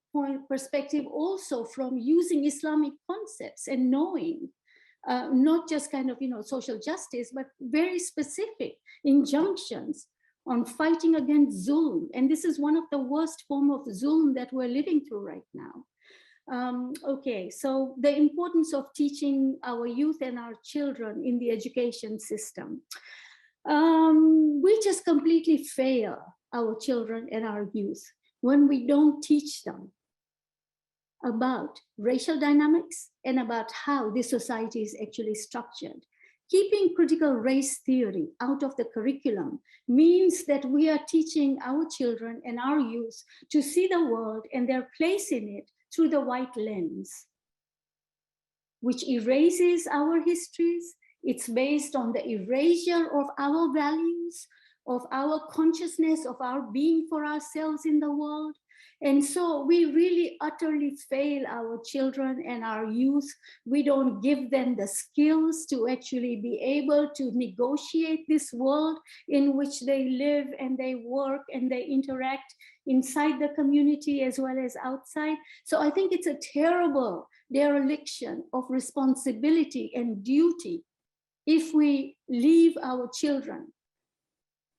perspective also from using Islamic concepts and knowing not just kind of, social justice, but very specific injunctions on fighting against zulm. And this is one of the worst form of zulm that we're living through right now. Okay, so the importance of teaching our youth and our children in the education system. We just completely fail our children and our youth when we don't teach them about racial dynamics and about how this society is actually structured. Keeping critical race theory out of the curriculum means that we are teaching our children and our youth to see the world and their place in it through the white lens, which erases our histories. It's based on the erasure of our values, of our consciousness, of our being for ourselves in the world. And so we really utterly fail our children and our youth. We don't give them the skills to actually be able to negotiate this world in which they live and they work and they interact inside the community as well as outside. So I think it's a terrible dereliction of responsibility and duty if we leave our children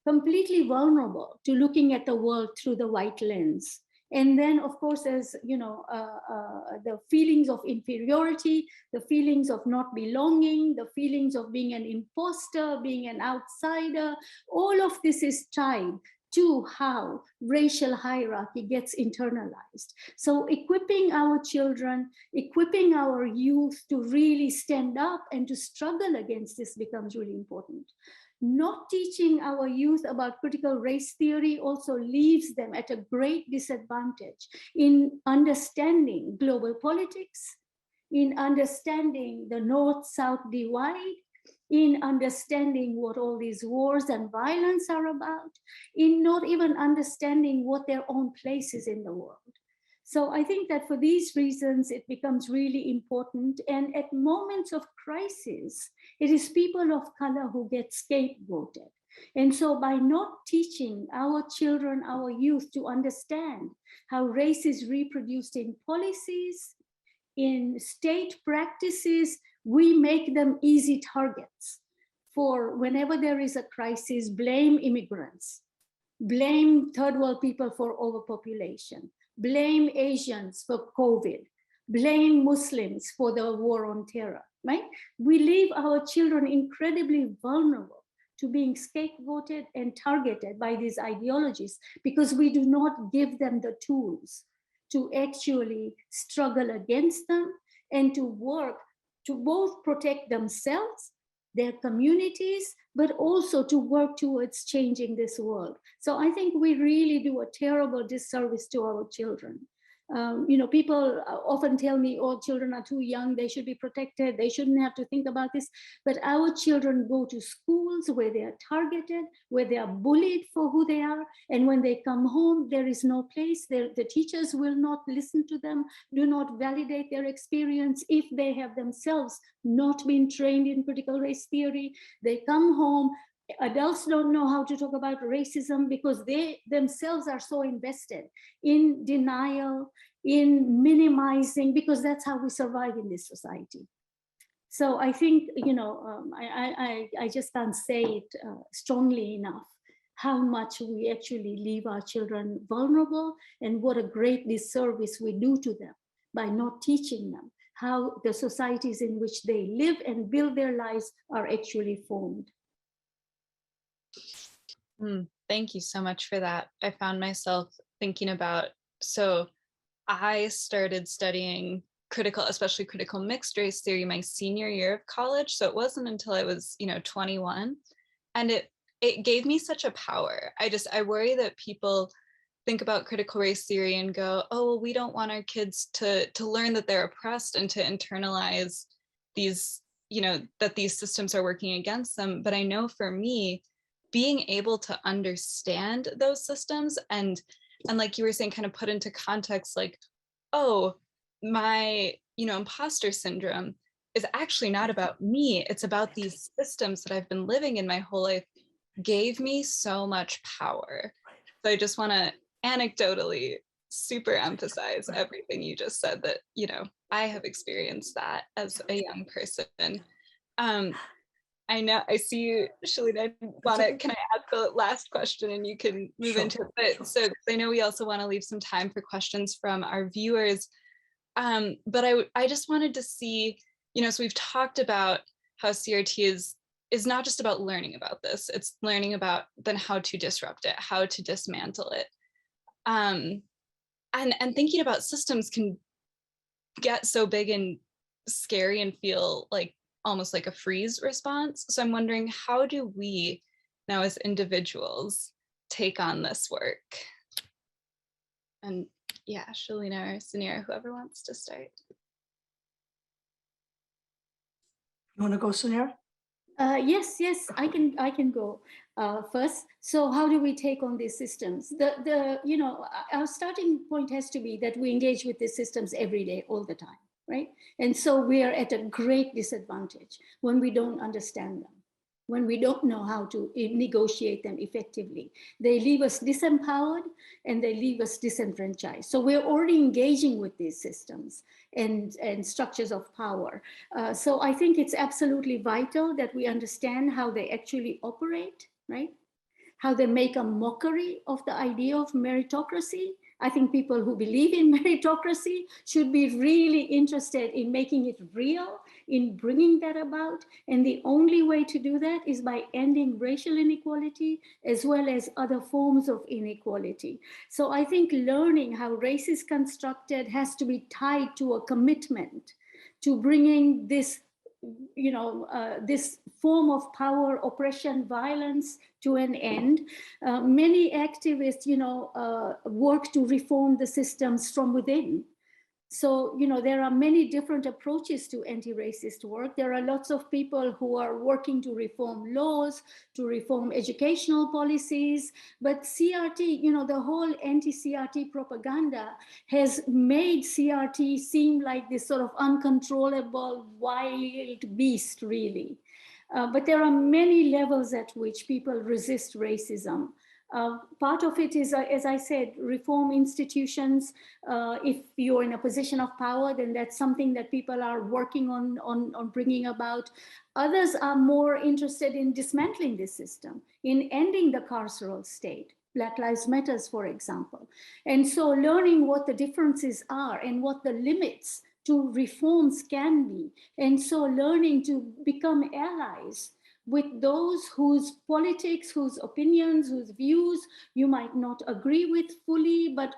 completely vulnerable to looking at the world through the white lens. And then, of course, as the feelings of inferiority, the feelings of not belonging, the feelings of being an imposter, being an outsider, all of this is tied to how racial hierarchy gets internalized. So equipping our children, equipping our youth to really stand up and to struggle against this becomes really important. Not teaching our youth about critical race theory also leaves them at a great disadvantage in understanding global politics, in understanding the North-South divide, in understanding what all these wars and violence are about, in not even understanding what their own place is in the world. So I think that for these reasons, it becomes really important. And at moments of crisis, it is people of color who get scapegoated. And so by not teaching our children, our youth to understand how race is reproduced in policies, in state practices, we make them easy targets for whenever there is a crisis, blame immigrants, blame third world people for overpopulation, blame Asians for COVID, blame Muslims for the war on terror, right? We leave our children incredibly vulnerable to being scapegoated and targeted by these ideologies because we do not give them the tools to actually struggle against them and to work to both protect themselves, their communities, but also to work towards changing this world. So I think we really do a terrible disservice to our children. People often tell me, oh, children are too young, they should be protected, they shouldn't have to think about this. But our children go to schools where they are targeted, where they are bullied for who they are. And when they come home, there is no place. The teachers will not listen to them, do not validate their experience if they have themselves not been trained in critical race theory. They come home. Adults don't know how to talk about racism because they themselves are so invested in denial, in minimizing, because that's how we survive in this society. So I think, I just can't say it strongly enough, how much we actually leave our children vulnerable and what a great disservice we do to them by not teaching them how the societies in which they live and build their lives are actually formed. Thank you so much for that. I found myself thinking about, so I started studying especially critical mixed race theory my senior year of college. So it wasn't until I was, 21. And it gave me such a power. I worry that people think about critical race theory and go, oh, well, we don't want our kids to learn that they're oppressed and to internalize these, that these systems are working against them. But I know for me, being able to understand those systems and like you were saying, kind of put into context, like, oh, my, imposter syndrome is actually not about me. It's about these systems that I've been living in my whole life, gave me so much power. So I just want to anecdotally super emphasize everything you just said, that, I have experienced that as a young person. I know, I see you, Shelina, can I ask the last question and you can move into it? But so I know we also want to leave some time for questions from our viewers. But I just wanted to see, so we've talked about how CRT is not just about learning about this, it's learning about then how to disrupt it, how to dismantle it. And thinking about systems can get so big and scary and feel like almost like a freeze response. So I'm wondering, how do we now as individuals take on this work? And yeah, Shelina or Sunair, whoever wants to start. You want to go, Sunair? Yes, I can go first. So how do we take on these systems? Our starting point has to be that we engage with these systems every day, all the time. Right? And so we are at a great disadvantage when we don't understand them, when we don't know how to negotiate them effectively. They leave us disempowered and they leave us disenfranchised. So we're already engaging with these systems and structures of power. So I think it's absolutely vital that we understand how they actually operate, right? How they make a mockery of the idea of meritocracy. I think people who believe in meritocracy should be really interested in making it real, in bringing that about. And the only way to do that is by ending racial inequality as well as other forms of inequality. So I think learning how race is constructed has to be tied to a commitment to bringing this this form of power, oppression, violence to an end. Many activists, work to reform the systems from within. So, there are many different approaches to anti-racist work. There are lots of people who are working to reform laws, to reform educational policies, but CRT, the whole anti-CRT propaganda has made CRT seem like this sort of uncontrollable wild beast, really. But there are many levels at which people resist racism. Part of it is, as I said, reform institutions. If you're in a position of power, then that's something that people are working on bringing about. Others are more interested in dismantling this system, in ending the carceral state. Black Lives Matters, for example. And so learning what the differences are and what the limits to reforms can be. And so learning to become allies with those whose politics, whose opinions, whose views you might not agree with fully, but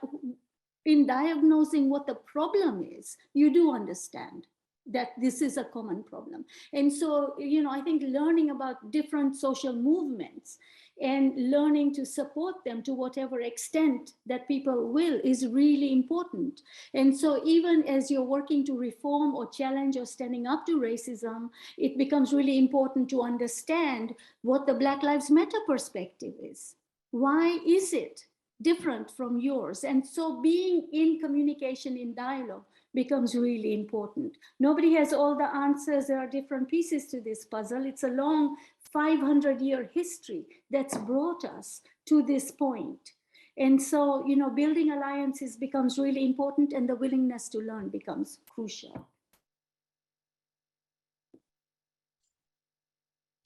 in diagnosing what the problem is, you do understand, that this is a common problem. And so, you know, I think learning about different social movements and learning to support them to whatever extent that people will is really important. And so even as you're working to reform or challenge or standing up to racism, it becomes really important to understand what the Black Lives Matter perspective is. Why is it different from yours? And so being in communication, in dialogue, becomes really important. Nobody has all the answers. There are different pieces to this puzzle. It's a long 500-year history that's brought us to this point. And so, you know, building alliances becomes really important, and the willingness to learn becomes crucial.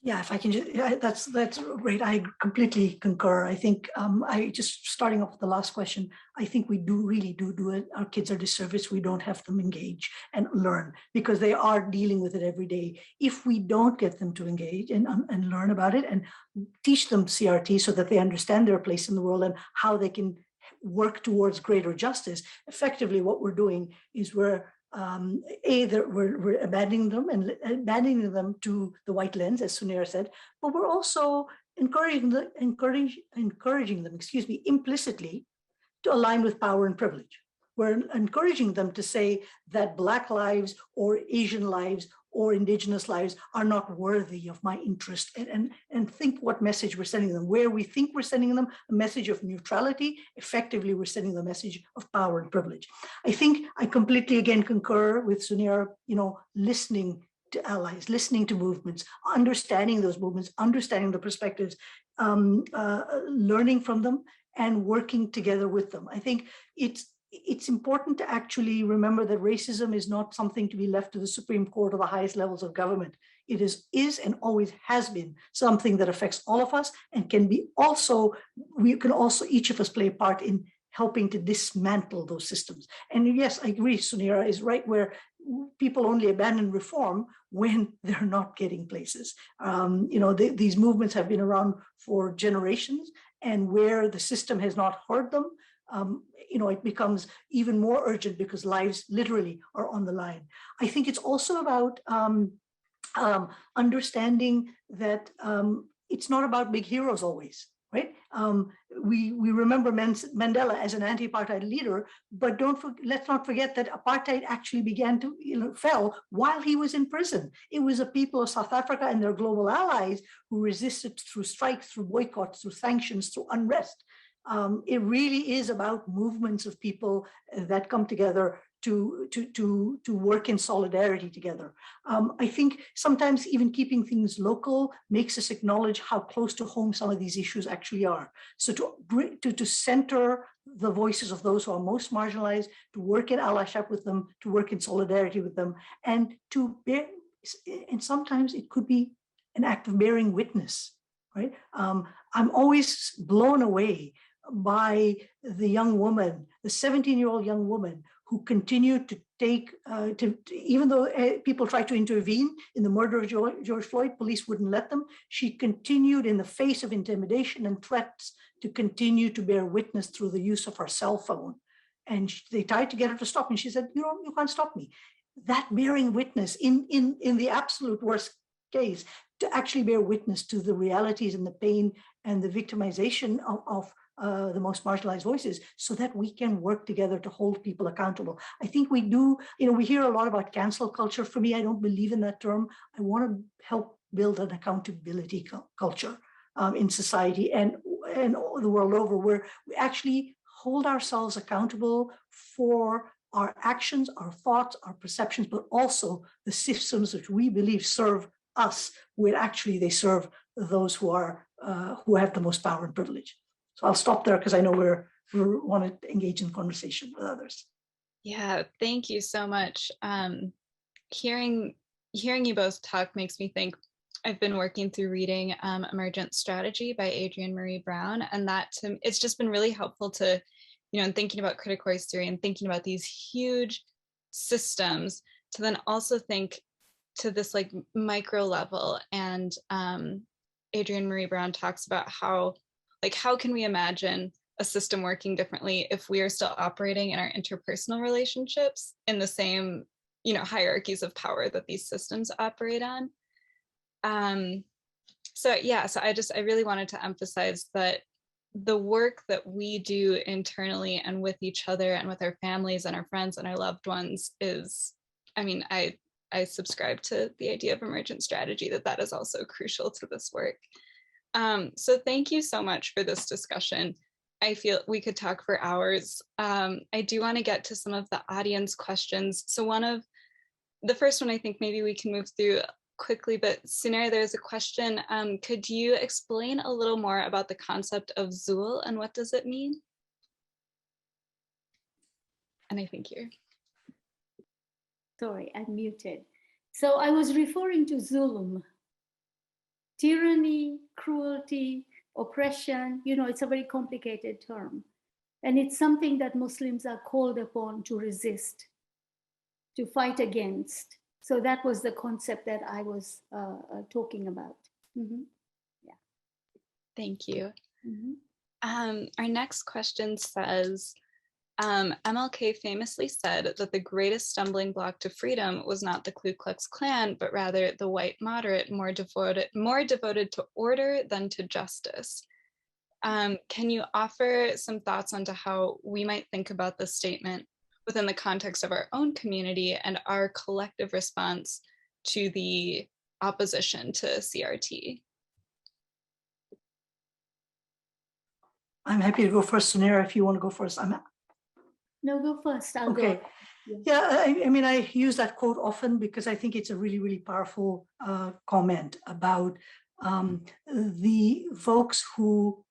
Yeah, if I can just, yeah, that's great. I completely concur. I think I just starting off with the last question, I think we really do it. Our kids are disservice. We don't have them engage and learn, because they are dealing with it every day. If we don't get them to engage and learn about it and teach them CRT so that they understand their place in the world and how they can work towards greater justice, effectively what we're doing is we're abandoning them to the white lens, as Sunair said, but we're also encouraging them, implicitly to align with power and privilege. We're encouraging them to say that Black lives or Asian lives or Indigenous lives are not worthy of my interest, and think what message we're sending them. Where we think we're sending them a message of neutrality, effectively we're sending the message of power and privilege. I think I completely again concur with Sunair, you know, listening to allies, listening to movements, understanding those movements, understanding the perspectives, learning from them and working together with them. I think it's important to actually remember that racism is not something to be left to the Supreme Court or the highest levels of government. It is and always has been something that affects all of us, and we can also each of us play a part in helping to dismantle those systems. And yes, I agree, Sunera is right, where people only abandon reform when they're not getting places. You know, these movements have been around for generations, and where the system has not heard them, you know, it becomes even more urgent because lives literally are on the line. I think it's also about understanding that it's not about big heroes always, right? We remember Mandela as an anti-apartheid leader, but let's not forget that apartheid actually began to, you know, fell while he was in prison. It was the people of South Africa and their global allies who resisted through strikes, through boycotts, through sanctions, through unrest. It really is about movements of people that come together to work in solidarity together. I think sometimes even keeping things local makes us acknowledge how close to home some of these issues actually are. So to center the voices of those who are most marginalized, to work in allyship with them, to work in solidarity with them, and and sometimes it could be an act of bearing witness, right? I'm always blown away by the young woman, the 17-year-old young woman who continued to take, even though people tried to intervene in the murder of George Floyd, police wouldn't let them. She continued in the face of intimidation and threats to continue to bear witness through the use of her cell phone. And they tried to get her to stop, and she said, you can't stop me. That bearing witness in the absolute worst case, to actually bear witness to the realities and the pain and the victimization of the most marginalized voices, so that we can work together to hold people accountable. I think we do, you know, we hear a lot about cancel culture. For me, I don't believe in that term. I want to help build an accountability culture in society and the world over, where we actually hold ourselves accountable for our actions, our thoughts, our perceptions, but also the systems which we believe serve us, where actually they serve those who have the most power and privilege. So I'll stop there because I know we want to engage in conversation with others. Yeah, thank you so much. Hearing you both talk makes me think. I've been working through reading Emergent Strategy by Adrienne Maree Brown, and it's just been really helpful to, you know, in thinking about critical race theory and thinking about these huge systems, to then also think to this like micro level. And Adrienne Maree Brown talks about how can we imagine a system working differently if we are still operating in our interpersonal relationships in the same hierarchies of power that these systems operate on. So I really wanted to emphasize that the work that we do internally and with each other and with our families and our friends and our loved ones is, I subscribe to the idea of emergent strategy, that is also crucial to this work. So thank you so much for this discussion. I feel we could talk for hours. I do want to get to some of the audience questions. So the first one, I think maybe we can move through quickly, but Sunair, there's a question. Could you explain a little more about the concept of Zul and what does it mean? And I think you're. Sorry, I'm muted. So I was referring to Zulm, tyranny, cruelty, oppression. It's a very complicated term. And it's something that Muslims are called upon to resist, to fight against. So that was the concept that I was talking about. Mm-hmm. Yeah. Thank you. Mm-hmm. Our next question says, MLK famously said that the greatest stumbling block to freedom was not the Ku Klux Klan, but rather the white moderate, more devoted to order than to justice. Can you offer some thoughts onto how we might think about this statement within the context of our own community and our collective response to the opposition to CRT? I'm happy to go first, Sunera, if you want to go first. No, go first. I'll okay. Go. Yeah, I use that quote often because I think it's a really, really powerful comment about the folks who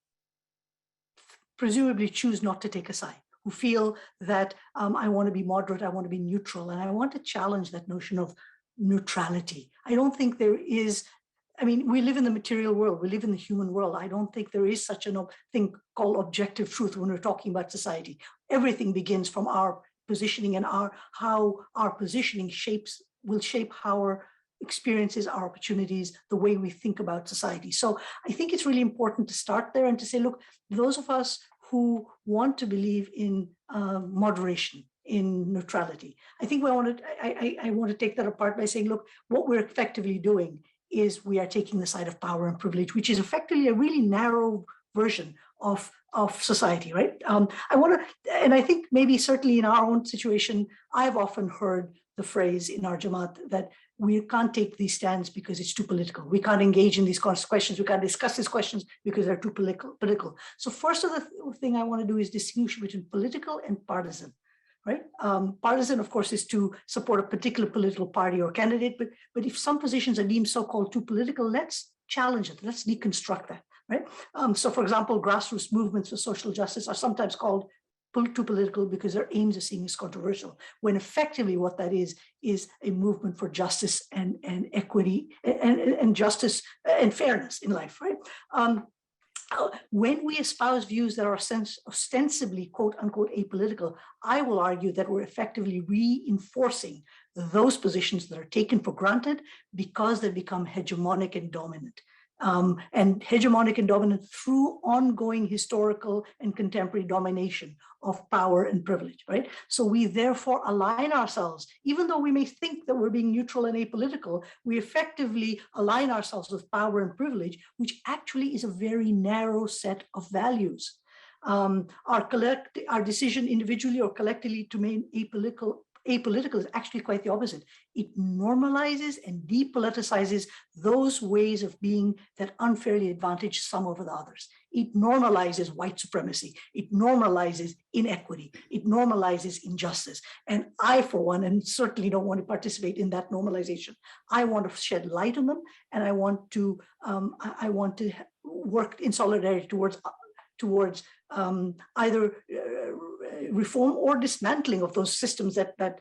presumably choose not to take a side, who feel that I want to be moderate, I want to be neutral, and I want to challenge that notion of neutrality. I don't think there is, we live in the material world, we live in the human world. I don't think there is such a thing called objective truth when we're talking about society. Everything begins from our positioning and how our positioning will shape how our experiences, our opportunities, the way we think about society. So I think it's really important to start there and to say, look, those of us who want to believe in moderation, in neutrality, I think I want to take that apart by saying, look, what we're effectively doing is we are taking the side of power and privilege, which is effectively a really narrow version of society, right? And I think maybe certainly in our own situation, I've often heard the phrase in our Jamaat that we can't take these stands because it's too political. We can't engage in these questions. We can't discuss these questions because they're too political. So first of the thing I want to do is distinguish between political and partisan. Right? Partisan, of course, is to support a particular political party or candidate, but if some positions are deemed so-called too political, let's challenge it. Let's deconstruct that, right? So, for example, grassroots movements for social justice are sometimes called too political because their aims are seen as controversial, when effectively what that is a movement for justice and equity and justice and fairness in life, right? When we espouse views that are ostensibly, quote unquote, apolitical, I will argue that we're effectively reinforcing those positions that are taken for granted because they become hegemonic and dominant. And hegemonic and dominant through ongoing historical and contemporary domination of power and privilege, right? So we therefore align ourselves, even though we may think that we're being neutral and apolitical, we effectively align ourselves with power and privilege, which actually is a very narrow set of values. Our decision individually or collectively to remain apolitical is actually quite the opposite. It normalizes and depoliticizes those ways of being that unfairly advantage some over the others. It normalizes white supremacy. It normalizes inequity. It normalizes injustice. And I, for one, and certainly don't want to participate in that normalization. I want to shed light on them, and I want to work in solidarity towards either reform or dismantling of those systems that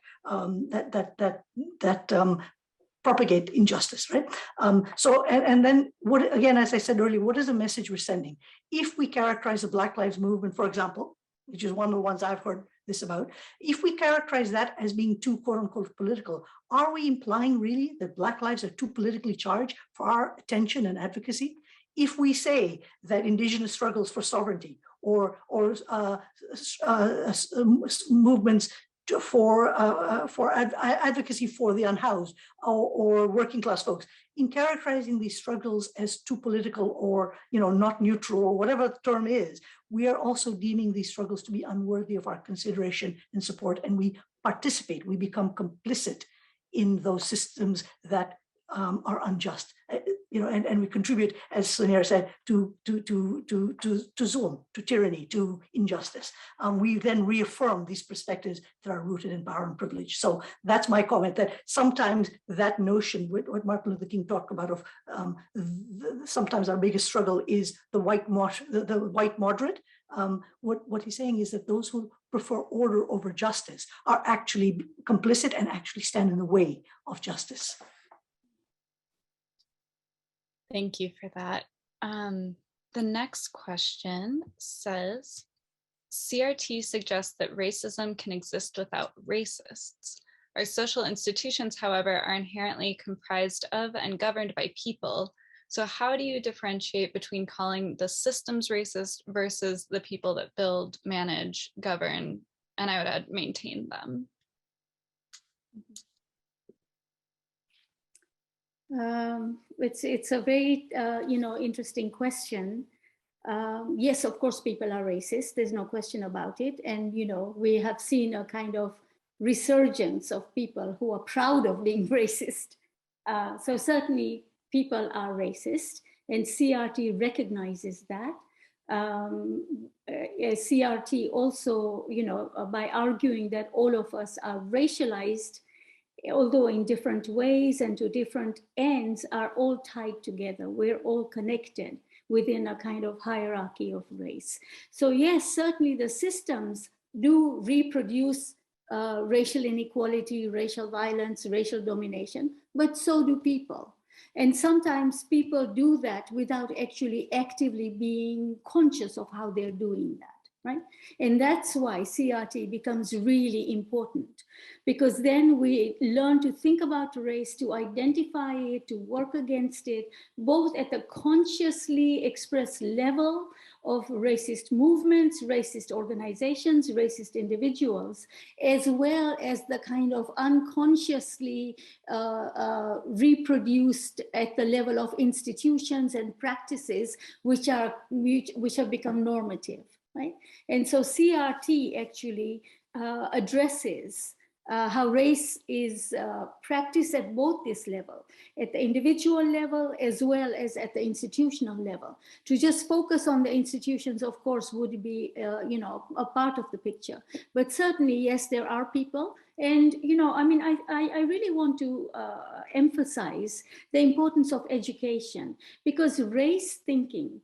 propagate injustice, right? And then what, again, as I said earlier, what is the message we're sending? If we characterize the Black Lives Movement, for example, which is one of the ones I've heard this about, if we characterize that as being too, quote unquote, political, are we implying really that Black lives are too politically charged for our attention and advocacy? If we say that Indigenous struggles for sovereignty or movements advocacy for the unhoused or working class folks. In characterizing these struggles as too political or not neutral or whatever the term is, we are also deeming these struggles to be unworthy of our consideration and support, and we participate, we become complicit in those systems that are unjust, and we contribute, as Sunair said, to zulm, to tyranny, to injustice. We then reaffirm these perspectives that are rooted in power and privilege. So that's my comment, that sometimes that notion, what Martin Luther King talked about, of sometimes our biggest struggle is the white moderate. What he's saying is that those who prefer order over justice are actually complicit and actually stand in the way of justice. Thank you for that. The next question says, CRT suggests that racism can exist without racists. Our social institutions, however, are inherently comprised of and governed by people. So how do you differentiate between calling the systems racist versus the people that build, manage, govern, and I would add maintain them? It's a very interesting question. Yes, of course, people are racist. There's no question about it. And we have seen a kind of resurgence of people who are proud of being racist. So certainly people are racist, and CRT recognizes that. CRT also, by arguing that all of us are racialized, although in different ways and to different ends, are all tied together. We're all connected within a kind of hierarchy of race. So yes, certainly the systems do reproduce racial inequality, racial violence, racial domination, but so do people. And sometimes people do that without actually actively being conscious of how they're doing that. Right? And that's why CRT becomes really important, because then we learn to think about race, to identify it, to work against it, both at the consciously expressed level of racist movements, racist organizations, racist individuals, as well as the kind of unconsciously reproduced at the level of institutions and practices which have become normative. Right? And so CRT actually addresses how race is practiced at both this level, at the individual level as well as at the institutional level. To just focus on the institutions, of course, would be a part of the picture. But certainly, yes, there are people. And, I really want to emphasize the importance of education, because race thinking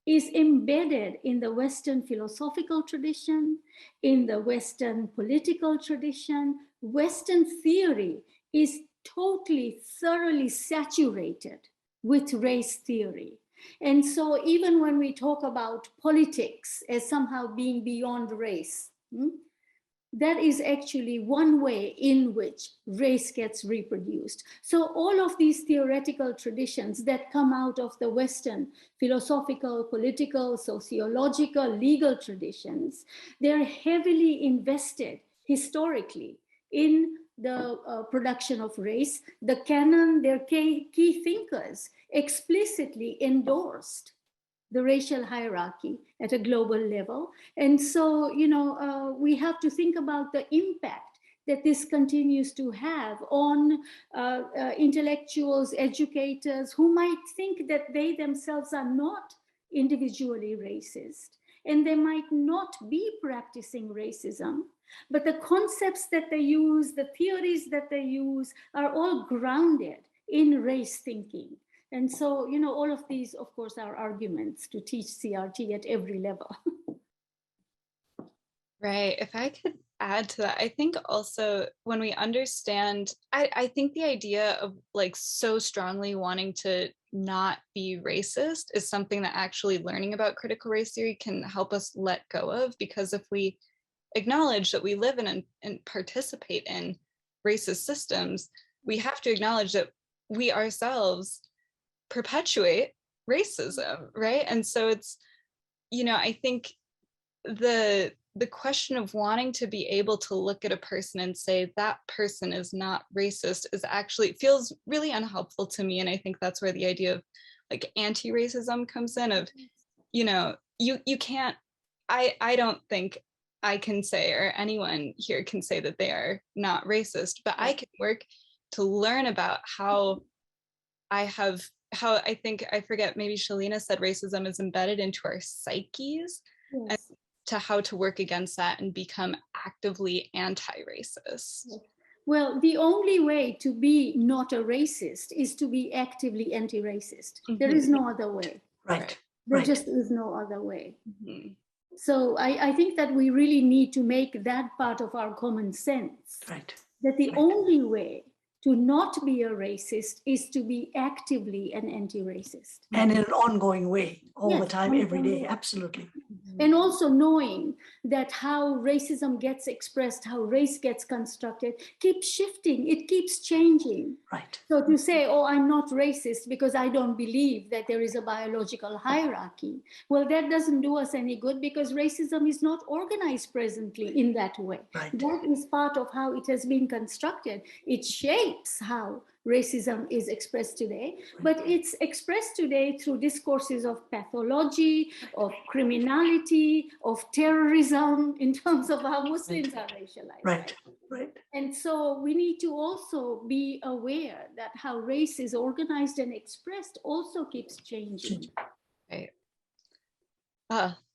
is embedded in the Western philosophical tradition, in the Western political tradition. Western theory is totally, thoroughly saturated with race theory. And so even when we talk about politics as somehow being beyond race, that is actually one way in which race gets reproduced. So all of these theoretical traditions that come out of the Western philosophical, political, sociological, legal traditions, they're heavily invested historically in the production of race. The canon, their key thinkers explicitly endorsed the racial hierarchy at a global level. And so, we have to think about the impact that this continues to have on intellectuals, educators who might think that they themselves are not individually racist, and they might not be practicing racism, but the concepts that they use, the theories that they use are all grounded in race thinking. And so, all of these, of course, are arguments to teach CRT at every level. Right. If I could add to that, I think also when we understand, I think the idea of so strongly wanting to not be racist is something that actually learning about critical race theory can help us let go of, because if we acknowledge that we live in and participate in racist systems, we have to acknowledge that we ourselves perpetuate racism, right? And so it's, I think the the question of wanting to be able to look at a person and say that person is not racist is actually feels really unhelpful to me. And I think that's where the idea of like anti-racism comes in of, you know, you can't, I don't think I can say, or anyone here can say that they are not racist, but I can work to learn about how I think, I forget, maybe Shelina said racism is embedded into our psyches, and to how to work against that and become actively anti-racist. Well, the only way to be not a racist is to be actively anti-racist. There is no other way. Right. There just is no other way. Mm-hmm. So I think that we really need to make that part of our common sense. Right. That the only way to not be a racist is to be actively an anti-racist. And in an ongoing way, all the time, every day, absolutely. And also knowing that how racism gets expressed, how race gets constructed, keeps shifting, it keeps changing. Right. So to say, oh, I'm not racist because I don't believe that there is a biological hierarchy, well, that doesn't do us any good because racism is not organized presently in that way. Right. That is part of how it has been constructed. It shapes how racism is expressed today, but it's expressed today through discourses of pathology, of criminality, of terrorism, in terms of how Muslims are racialized. Right, right. And so we need to also be aware that how race is organized and expressed also keeps changing. Right.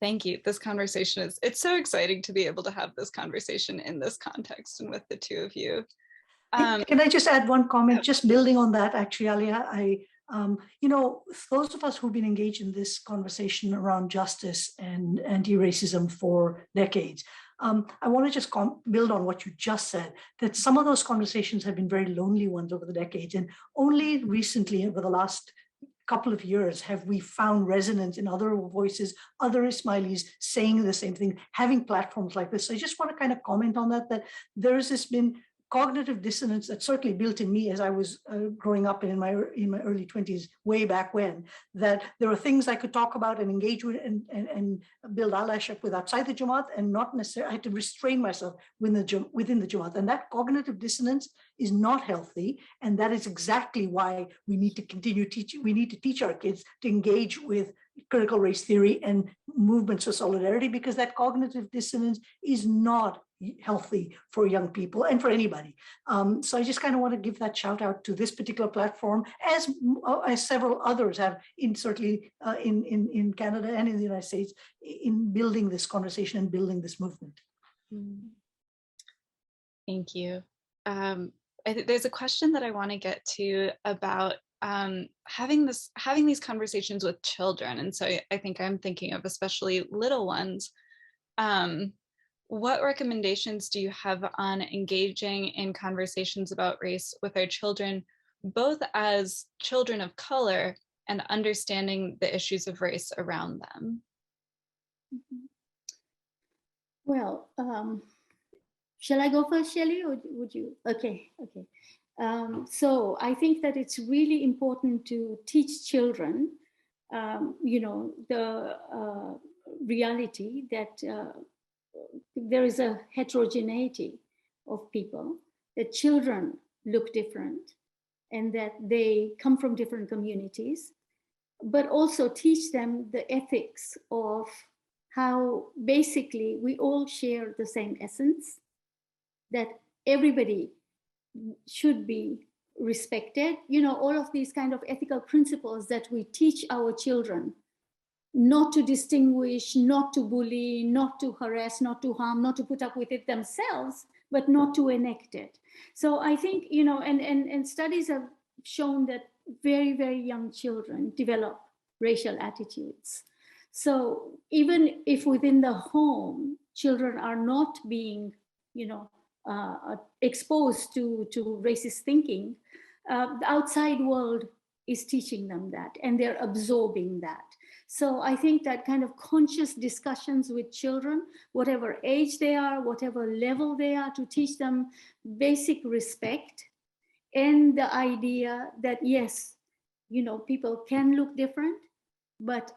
Thank you. This conversation it's so exciting to be able to have this conversation in this context and with the two of you. Can I just add one comment, just building on that, actually, Alia? You know, those of us who've been engaged in this conversation around justice and anti-racism for decades, I want to just build on what you just said, that some of those conversations have been very lonely ones over the decades. And only recently, over the last couple of years, have we found resonance in other voices, other Ismailis saying the same thing, having platforms like this. So I just want to kind of comment on that there has been cognitive dissonance that certainly built in me as I was growing up in my early 20s, way back when, that there are things I could talk about and engage with and build allyship with outside the Jamaat, and not necessarily, I had to restrain myself within the Jamaat. And that cognitive dissonance is not healthy. And that is exactly why we need to continue teaching. We need to teach our kids to engage with critical race theory and movements for solidarity, because that cognitive dissonance is not healthy for young people and for anybody. So I just kind of want to give that shout out to this particular platform, as several others have certainly in Canada and in the United States, in building this conversation and building this movement. Thank you. There's a question that I want to get to about having these conversations with children. And so I think I'm thinking of especially little ones. What recommendations do you have on engaging in conversations about race with our children, both as children of color and understanding the issues of race around them? Well, shall I go first, Shelly, or would you? Okay. So I think that it's really important to teach children, the reality that there is a heterogeneity of people, that children look different and that they come from different communities, but also teach them the ethics of how basically we all share the same essence, that everybody should be respected. You know, all of these kind of ethical principles that we teach our children, not to distinguish, not to bully, not to harass, not to harm, not to put up with it themselves, but not to enact it. So I think, and studies have shown that very, very young children develop racial attitudes. So even if within the home, children are not being, exposed to racist thinking, the outside world is teaching them that, and they're absorbing that. So I think that kind of conscious discussions with children, whatever age they are, whatever level they are, to teach them basic respect and the idea that, yes, people can look different, but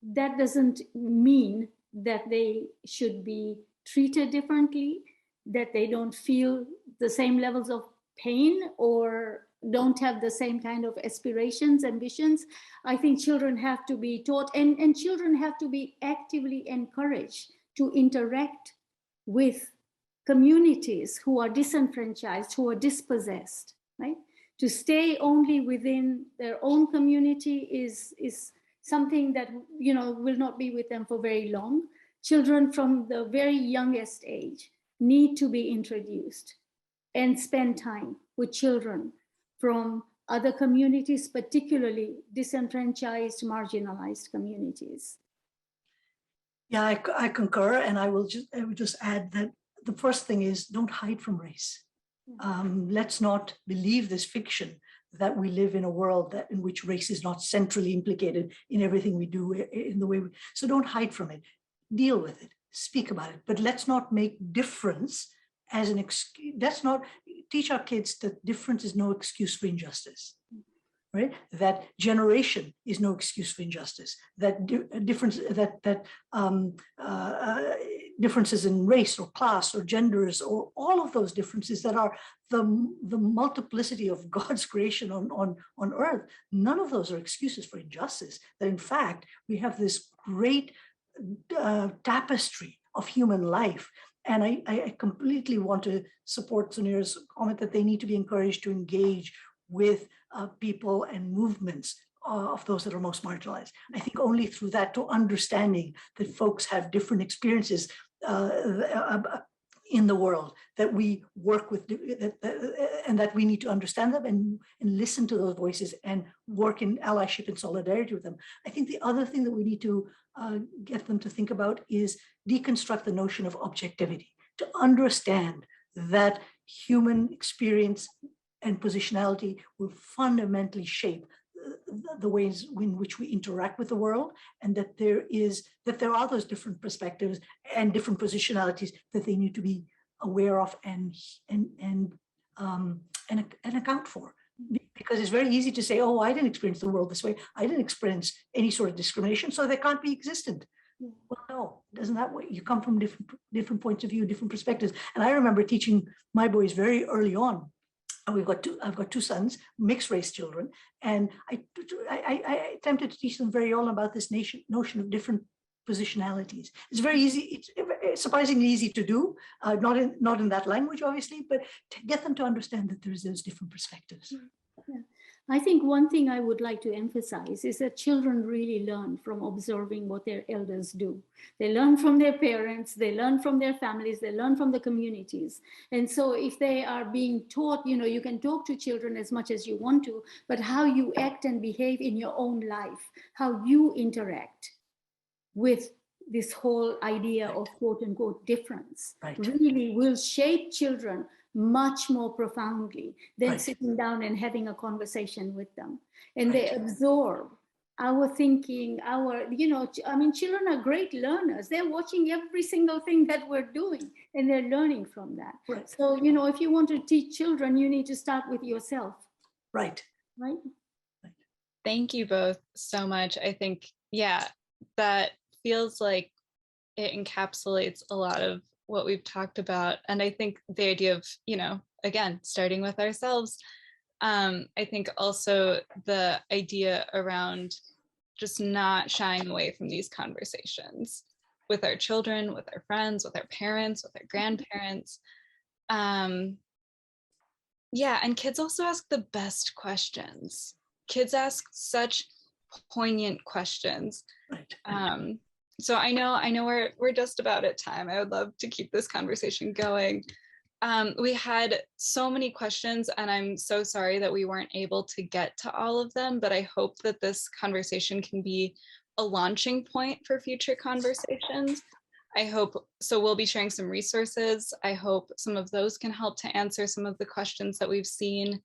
that doesn't mean that they should be treated differently, that they don't feel the same levels of pain or don't have the same kind of aspirations, ambitions. I think children have to be taught, and children have to be actively encouraged to interact with communities who are disenfranchised, who are dispossessed, right? To stay only within their own community is something that, you know, will not be with them for very long. Children from the very youngest age need to be introduced and spend time with children from other communities, particularly disenfranchised, marginalized communities. Yeah, I concur, and I would just add that the first thing is don't hide from race. Let's not believe this fiction that we live in a world in which race is not centrally implicated in everything we do, in the way we. So don't hide from it. Deal with it. Speak about it. But let's not make difference as an excuse. Let's not teach our kids that difference is no excuse for injustice. Right? That generation is no excuse for injustice. That differences in race or class or genders or all of those differences that are the multiplicity of God's creation on earth, none of those are excuses for injustice. That in fact, we have this great tapestry of human life. And I completely want to support Sunair's comment that they need to be encouraged to engage with people and movements of those that are most marginalized. I think only through that, to understanding that folks have different experiences in the world, that we work with, and that we need to understand them and listen to those voices and work in allyship and solidarity with them. I think the other thing that we need to get them to think about is deconstruct the notion of objectivity, to understand that human experience and positionality will fundamentally shape the ways in which we interact with the world, and that there are those different perspectives and different positionalities that they need to be aware of and account for. Because it's very easy to say, oh, I didn't experience the world this way. I didn't experience any sort of discrimination, so they can't be existent. Well, no, it doesn't that way. You come from different points of view, different perspectives. And I remember teaching my boys very early on. I've got two sons, mixed race children, and I attempted to teach them very early about this notion of different positionalities. It's very easy. It's surprisingly easy to do, not in that language, obviously, but to get them to understand that there's those different perspectives. Yeah. I think one thing I would like to emphasize is that children really learn from observing what their elders do. They learn from their parents, they learn from their families, they learn from the communities. And so if they are being taught, you know, you can talk to children as much as you want to, but how you act and behave in your own life, how you interact with this whole idea of quote unquote difference, really will shape children much more profoundly than sitting down and having a conversation with them. And they absorb our thinking, children are great learners. They're watching every single thing that we're doing and they're learning from that. Right. So, if you want to teach children, you need to start with yourself. Right. Thank you both so much. I think, that feels like it encapsulates a lot of what we've talked about. And I think the idea of, again, starting with ourselves, I think also the idea around just not shying away from these conversations with our children, with our friends, with our parents, with our grandparents. And kids also ask the best questions. Kids ask such poignant questions. Right. So I know we're just about at time. I would love to keep this conversation going. We had so many questions, and I'm so sorry that we weren't able to get to all of them, but I hope that this conversation can be a launching point for future conversations. So we'll be sharing some resources. I hope some of those can help to answer some of the questions that we've seen.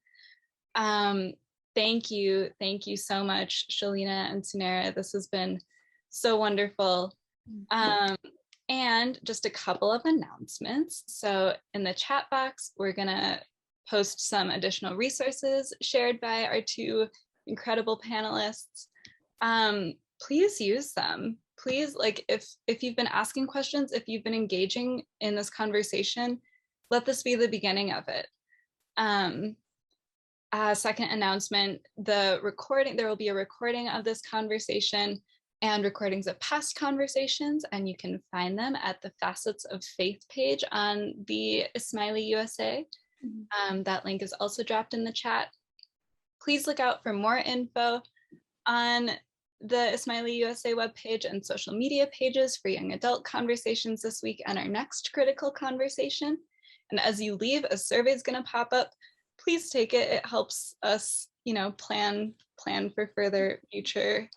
Thank you so much, Shelina and Sunera. This has been so wonderful. And just a couple of announcements. So in the chat box, we're gonna post some additional resources shared by our two incredible panelists. Please use them. please, like if you've been asking questions, if you've been engaging in this conversation, let this be the beginning of it. Second announcement, there will be a recording of this conversation and recordings of past conversations, and you can find them at the Facets of Faith page on the Ismaili USA. That link is also dropped in the chat. Please look out for more info on the Ismaili USA webpage and social media pages for young adult conversations this week and our next critical conversation. And as you leave, a survey is going to pop up. Please take it. It helps us, plan for further future,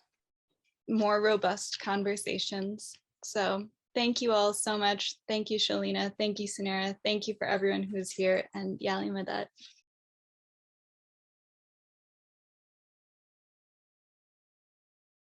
more robust conversations. So thank you all so much. Thank you, Shelina. Thank you, Sunera. Thank you for everyone who's here, and Yali Madat.